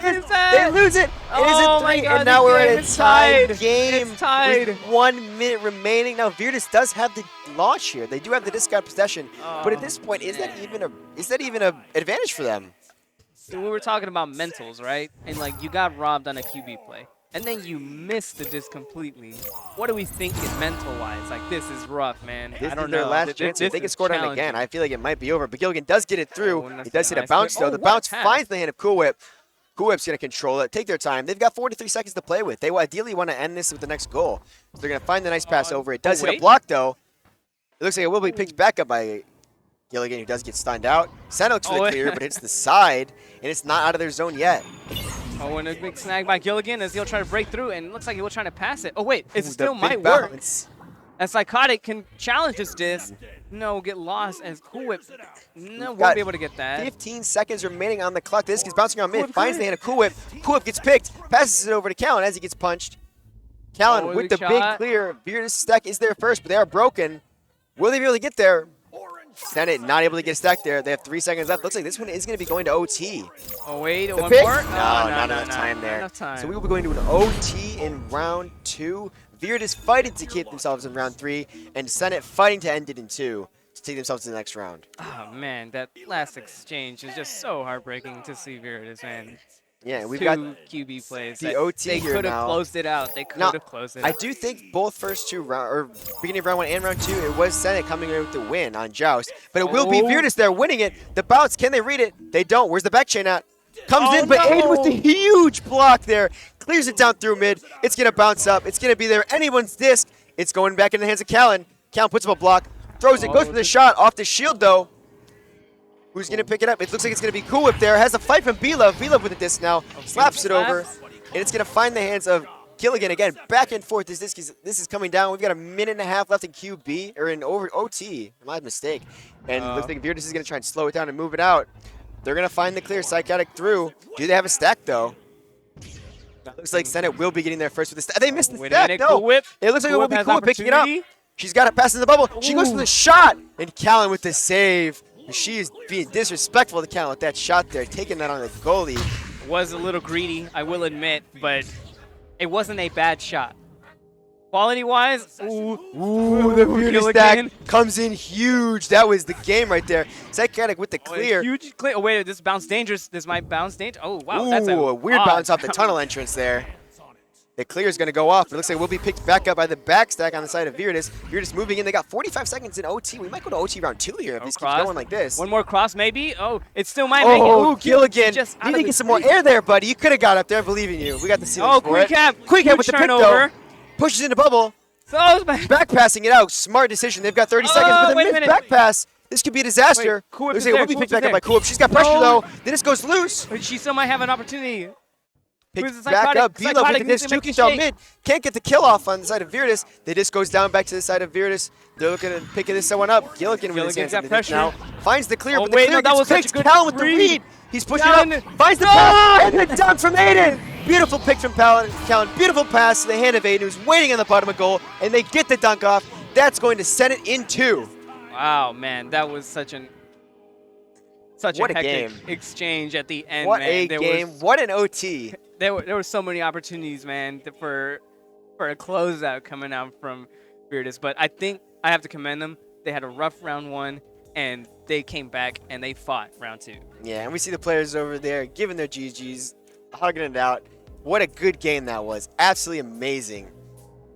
[SPEAKER 8] What is
[SPEAKER 7] They
[SPEAKER 8] that?
[SPEAKER 7] lose it. It is
[SPEAKER 8] Oh
[SPEAKER 7] a
[SPEAKER 8] my
[SPEAKER 7] 3,
[SPEAKER 8] God,
[SPEAKER 7] and now
[SPEAKER 8] the
[SPEAKER 7] we're
[SPEAKER 8] game
[SPEAKER 7] at a
[SPEAKER 8] is
[SPEAKER 7] tied
[SPEAKER 8] tied.
[SPEAKER 7] game
[SPEAKER 8] It's tied.
[SPEAKER 7] with 1 minute remaining. Now Viridis does have the launch here. They do have the discount possession, but at this point, is that even a advantage for them?
[SPEAKER 8] So we were talking about mentals, right? And like you got robbed on a QB play, and then you missed the disc completely. What are we thinking mental-wise? Like this is rough, man.
[SPEAKER 7] This
[SPEAKER 8] I don't
[SPEAKER 7] is their
[SPEAKER 8] know.
[SPEAKER 7] last chance. If they
[SPEAKER 8] This
[SPEAKER 7] get
[SPEAKER 8] is
[SPEAKER 7] scored on again, I feel like it might be over. But Gilligan does get it through.
[SPEAKER 8] Oh, and that's
[SPEAKER 7] He does hit
[SPEAKER 8] nice
[SPEAKER 7] a bounce,
[SPEAKER 8] play.
[SPEAKER 7] though.
[SPEAKER 8] Oh,
[SPEAKER 7] The
[SPEAKER 8] what a
[SPEAKER 7] bounce
[SPEAKER 8] pass.
[SPEAKER 7] finds the hand of Cool Whip. Cool Whip's going to control it, take their time. They've got 43 seconds to play with. They ideally want to end this with the next goal. So they're going to find the nice pass over. It does hit a
[SPEAKER 8] wait.
[SPEAKER 7] block, though. It looks like it will be picked back up by Gilligan, who does get stunned out. Santa looks for the
[SPEAKER 8] Oh,
[SPEAKER 7] clear, but it's the side, and it's not out of their zone yet.
[SPEAKER 8] Oh, and a big snag by Gilligan as he'll try to break through, and it looks like he will try to pass it. Oh wait, it
[SPEAKER 7] Ooh, the
[SPEAKER 8] still
[SPEAKER 7] big
[SPEAKER 8] might work.
[SPEAKER 7] bounce.
[SPEAKER 8] And Psychotic can challenge this disc. No, get lost as Cool Whip. No, won't
[SPEAKER 7] got
[SPEAKER 8] be able to get that.
[SPEAKER 7] 15 seconds remaining on the clock. The disc is bouncing around
[SPEAKER 8] Cool
[SPEAKER 7] mid,
[SPEAKER 8] Whip,
[SPEAKER 7] finds
[SPEAKER 8] Cool
[SPEAKER 7] the hand of Cool Whip. Cool Whip gets picked, passes it over to Callan as he gets punched. Callan
[SPEAKER 8] Oh,
[SPEAKER 7] with
[SPEAKER 8] big
[SPEAKER 7] the big
[SPEAKER 8] shot.
[SPEAKER 7] clear. Viridis' stack is there first, but they are broken. Will they be able to get there? Senate not able to get a stack there. They have 3 seconds left. Looks like this one is going to be going to OT.
[SPEAKER 8] Oh wait,
[SPEAKER 7] The
[SPEAKER 8] one
[SPEAKER 7] pick?
[SPEAKER 8] more?
[SPEAKER 7] No, not enough time
[SPEAKER 8] not
[SPEAKER 7] there.
[SPEAKER 8] enough time.
[SPEAKER 7] So we will be going to an OT in round 2. Viridis fighting to keep themselves in round 3, and Senate fighting to end it in 2 to take themselves to the next round.
[SPEAKER 8] Oh man, that last exchange is just so heartbreaking to see Viridis, man.
[SPEAKER 7] Yeah, we've
[SPEAKER 8] Two
[SPEAKER 7] got
[SPEAKER 8] QB plays.
[SPEAKER 7] the
[SPEAKER 8] that
[SPEAKER 7] OT
[SPEAKER 8] they
[SPEAKER 7] here
[SPEAKER 8] could have
[SPEAKER 7] now.
[SPEAKER 8] closed it out. They could
[SPEAKER 7] Now,
[SPEAKER 8] have closed it
[SPEAKER 7] I
[SPEAKER 8] out.
[SPEAKER 7] do think both first 2 round or beginning of round 1 and round 2, it was Senate coming away with the win on Joust, but it will be
[SPEAKER 8] Oh.
[SPEAKER 7] Viridis there winning it. The bounce, can they read it? They don't. Where's the back chain at? Comes
[SPEAKER 8] Oh,
[SPEAKER 7] in, but Aiden with the
[SPEAKER 8] no.
[SPEAKER 7] huge block there, clears it down through mid. It's gonna bounce up. It's gonna be there. Anyone's disc. It's going back in the hands of Callan. Callan puts up a block, throws it,
[SPEAKER 8] Oh,
[SPEAKER 7] goes for the shot off the shield though. Who's gonna pick it up? It looks like it's gonna be Cool Whip there. Has a fight from B-Love. B-Love with the disc now, slaps it over, and it's gonna find the hands of Gilligan again. Back and forth. This is coming down. We've got a minute and a half left in QB or in over OT. My mistake. And looks like Viridis is gonna try and slow it down and move it out. They're gonna find the clear. Psychotic through. Do they have a stack though? Looks like Senate will be getting there first with the stack. They missed the
[SPEAKER 8] Wait a
[SPEAKER 7] stack.
[SPEAKER 8] minute,
[SPEAKER 7] No.
[SPEAKER 8] Cool Whip.
[SPEAKER 7] It looks like it
[SPEAKER 8] Cool
[SPEAKER 7] will
[SPEAKER 8] Whip
[SPEAKER 7] be
[SPEAKER 8] has
[SPEAKER 7] Cool Whip picking it up.
[SPEAKER 8] opportunity.
[SPEAKER 7] She's got it past in the bubble. She goes for the shot. And Callan with the save. She is being disrespectful to Callan with that shot there, taking that on the goalie.
[SPEAKER 8] Was a little greedy, I will admit, but it wasn't a bad shot. Quality-wise,
[SPEAKER 7] Ooh, the Virtus stack comes in huge. That was the game right there. Psychotic with the clear.
[SPEAKER 8] Huge clear. Oh, wait, this bounce dangerous. This might bounce dangerous. Oh, wow.
[SPEAKER 7] Ooh,
[SPEAKER 8] That's
[SPEAKER 7] a weird
[SPEAKER 8] odd
[SPEAKER 7] bounce off the tunnel entrance there. The clear is going to go off. It looks like we'll be picked back up by the back stack on the side of Virtus. Virtus moving in. They got 45 seconds in OT. We might go to OT round 2 here if this keeps going like this.
[SPEAKER 8] One more cross, maybe. Oh, it still might make it.
[SPEAKER 7] Oh, Gilligan.
[SPEAKER 8] Just
[SPEAKER 7] You need to get some more air there, buddy. You could have got up there. I believe in you. We got the ceiling for
[SPEAKER 8] quick
[SPEAKER 7] it.
[SPEAKER 8] cap.
[SPEAKER 7] Quick cap with the pick, though.
[SPEAKER 8] turnover.
[SPEAKER 7] Pushes in the bubble.
[SPEAKER 8] So
[SPEAKER 7] Back passing it out. Smart decision. They've got 30 seconds. But
[SPEAKER 8] wait a
[SPEAKER 7] the
[SPEAKER 8] minute.
[SPEAKER 7] back pass. This could be a disaster.
[SPEAKER 8] Wait, Coop
[SPEAKER 7] Looks
[SPEAKER 8] is
[SPEAKER 7] like
[SPEAKER 8] there.
[SPEAKER 7] we'll be
[SPEAKER 8] Coop
[SPEAKER 7] picked
[SPEAKER 8] is
[SPEAKER 7] back up
[SPEAKER 8] there.
[SPEAKER 7] by Coop. She's got pressure,
[SPEAKER 8] No.
[SPEAKER 7] though. Then this goes loose.
[SPEAKER 8] But she still might have an opportunity.
[SPEAKER 7] Picked
[SPEAKER 8] Who's the
[SPEAKER 7] back up.
[SPEAKER 8] psychotic?
[SPEAKER 7] B-Love with
[SPEAKER 8] Psychotic
[SPEAKER 7] the
[SPEAKER 8] needs
[SPEAKER 7] disc
[SPEAKER 8] to make
[SPEAKER 7] juking
[SPEAKER 8] a
[SPEAKER 7] down
[SPEAKER 8] shake.
[SPEAKER 7] mid. Can't get the kill off on the side of Virtus. The disc goes down back to the side of Virtus. They're looking to pick this one up. Gilligan with his hands
[SPEAKER 8] got
[SPEAKER 7] on the disc
[SPEAKER 8] pressure.
[SPEAKER 7] now. Finds the clear,
[SPEAKER 8] Oh,
[SPEAKER 7] but the
[SPEAKER 8] wait,
[SPEAKER 7] clear
[SPEAKER 8] no, that
[SPEAKER 7] gets
[SPEAKER 8] was such a
[SPEAKER 7] picked.
[SPEAKER 8] good
[SPEAKER 7] Callan with the
[SPEAKER 8] read.
[SPEAKER 7] read. He's pushing
[SPEAKER 8] Callan.
[SPEAKER 7] up. Finds the pass. And the dunk from Aiden. Beautiful pick from Callan. Beautiful pass to the hand of Aiden, who's waiting on the bottom of goal. And they get the dunk off. That's going to send it in 2.
[SPEAKER 8] Wow, man, that was such a
[SPEAKER 7] What a
[SPEAKER 8] hectic
[SPEAKER 7] game.
[SPEAKER 8] exchange at the end,
[SPEAKER 7] What
[SPEAKER 8] man.
[SPEAKER 7] a game. What an OT.
[SPEAKER 8] There were so many opportunities, man, for a closeout coming out from Virtus. But I think I have to commend them. They had a rough round 1, and they came back and they fought round 2.
[SPEAKER 7] Yeah, and we see the players over there giving their GGs, hugging it out. What a good game that was. Absolutely amazing.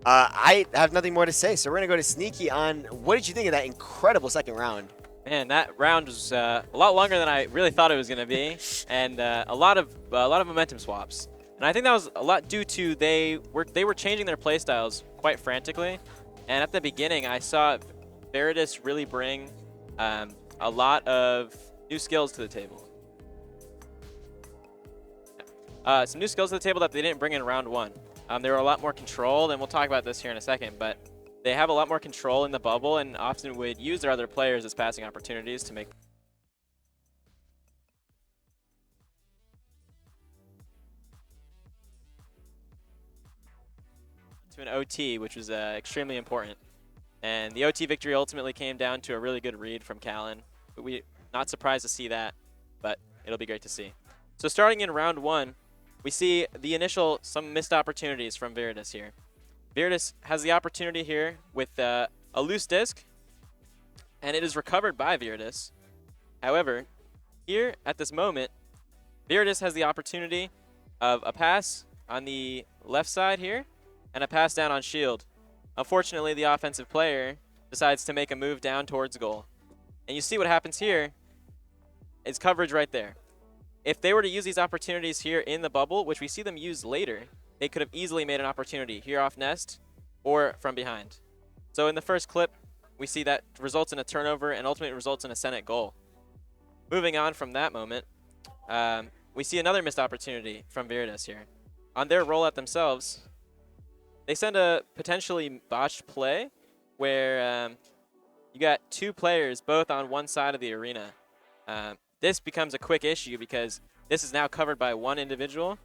[SPEAKER 7] I have nothing more to say, so we're going to go to Sneaky on what did you think of that incredible second round?
[SPEAKER 9] Man, that round was a lot longer than I really thought it was going to be, and a lot of momentum swaps. And I think that was a lot due to they were changing their playstyles quite frantically. And at the beginning, I saw Veritas really bring a lot of new skills to the table. Some new skills to the table that they didn't bring in round 1. They were a lot more controlled, and we'll talk about this here in a second, but they have a lot more control in the bubble and often would use their other players as passing opportunities to make to an OT, which was extremely important. And the OT victory ultimately came down to a really good read from Callan. We're not surprised to see that, but it'll be great to see. So starting in round 1, we see some missed opportunities from Veritas here. Veritas has the opportunity here with a loose disc, and it is recovered by Veritas. However, here at this moment, Veritas has the opportunity of a pass on the left side here and a pass down on shield. Unfortunately, the offensive player decides to make a move down towards goal. And you see what happens here is coverage right there. If they were to use these opportunities here in the bubble, which we see them use later, they could have easily made an opportunity here off nest or from behind. So in the first clip, we see that results in a turnover and ultimately results in a Senate goal. Moving on from that moment, we see another missed opportunity from Veritas here. On their rollout themselves, they send a potentially botched play where you got 2 players both on one side of the arena. This becomes a quick issue because this is now covered by one individual.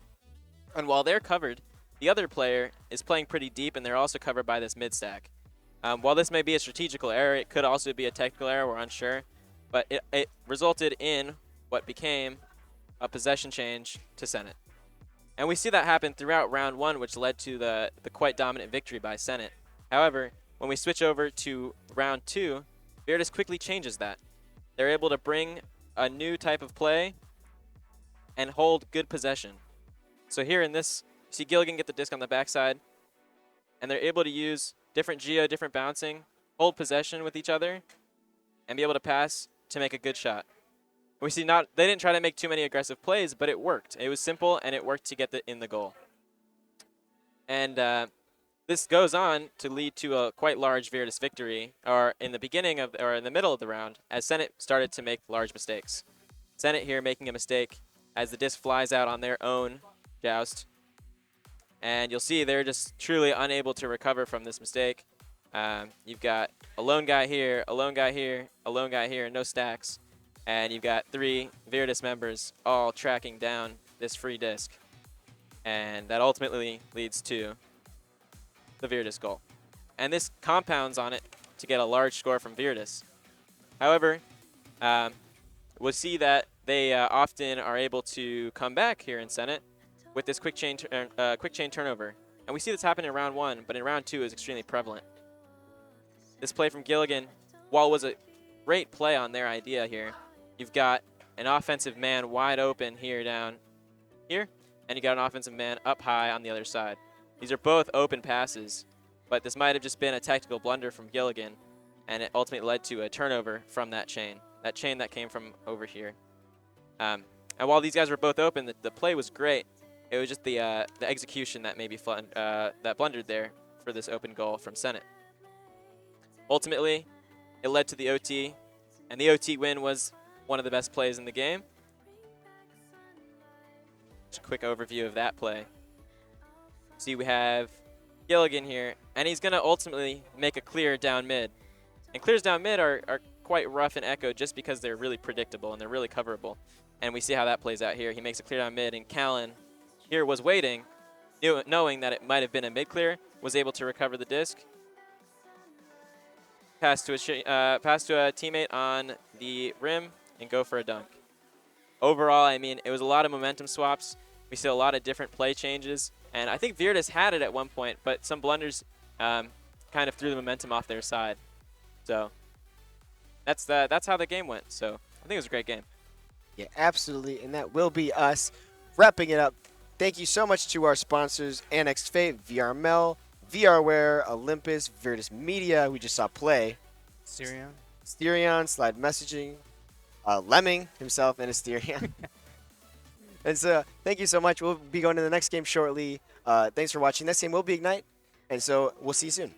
[SPEAKER 9] And while they're covered, the other player is playing pretty deep, and they're also covered by this mid stack. While this may be a strategical error, it could also be a technical error, we're unsure. But it resulted in what became a possession change to Senate. And we see that happen throughout round 1, which led to the quite dominant victory by Senate. However, when we switch over to round 2, Veritas quickly changes that. They're able to bring a new type of play and hold good possession. So here in this, you see Gilligan get the disc on the backside, and they're able to use different geo, different bouncing, hold possession with each other, and be able to pass to make a good shot. We see they didn't try to make too many aggressive plays, but it worked. It was simple, and it worked to get in the goal. And this goes on to lead to a quite large Veritas victory, or in the middle of the round, as Senate started to make large mistakes. Senate here making a mistake as the disc flies out on their own joust. And you'll see they're just truly unable to recover from this mistake. You've got a lone guy here, a lone guy here, a lone guy here, no stacks. And you've got 3 Veritas members all tracking down this free disc. And that ultimately leads to the Veritas goal. and this compounds on it to get a large score from Virtus. However, we'll see that they often are able to come back here in Senate with this quick chain turnover. And we see this happen in round 1, but in round 2 is extremely prevalent. This play from Gilligan, while it was a great play on their idea here, you've got an offensive man wide open here down here, and you got an offensive man up high on the other side. These are both open passes, but this might have just been a tactical blunder from Gilligan, and it ultimately led to a turnover from that chain that came from over here. And while these guys were both open, the play was great. It was just the execution that maybe that blundered there for this open goal from Senate. Ultimately, it led to the OT, and the OT win was one of the best plays in the game. Just a quick overview of that play. See, we have Gilligan here, and he's going to ultimately make a clear down mid. And clears down mid are quite rough in Echo just because they're really predictable and they're really coverable. And we see how that plays out here. He makes a clear down mid, and Callan here was waiting, knowing that it might have been a mid clear, was able to recover the disc. Pass to a teammate on the rim and go for a dunk. Overall, I mean, it was a lot of momentum swaps. We see a lot of different play changes. And I think Virtus had it at one point, but some blunders kind of threw the momentum off their side. So that's how the game went. So I think it was a great game.
[SPEAKER 7] Yeah, absolutely. And that will be us wrapping it up. Thank you so much to our sponsors, Annex Fate, VRML, VRware, Olympus, Virtus Media, we just saw play. Styrion, Slide Messaging, Lemming himself, and Asterion. And so, thank you so much. We'll be going to the next game shortly. Thanks for watching. Next game will be Ignite, and so we'll see you soon.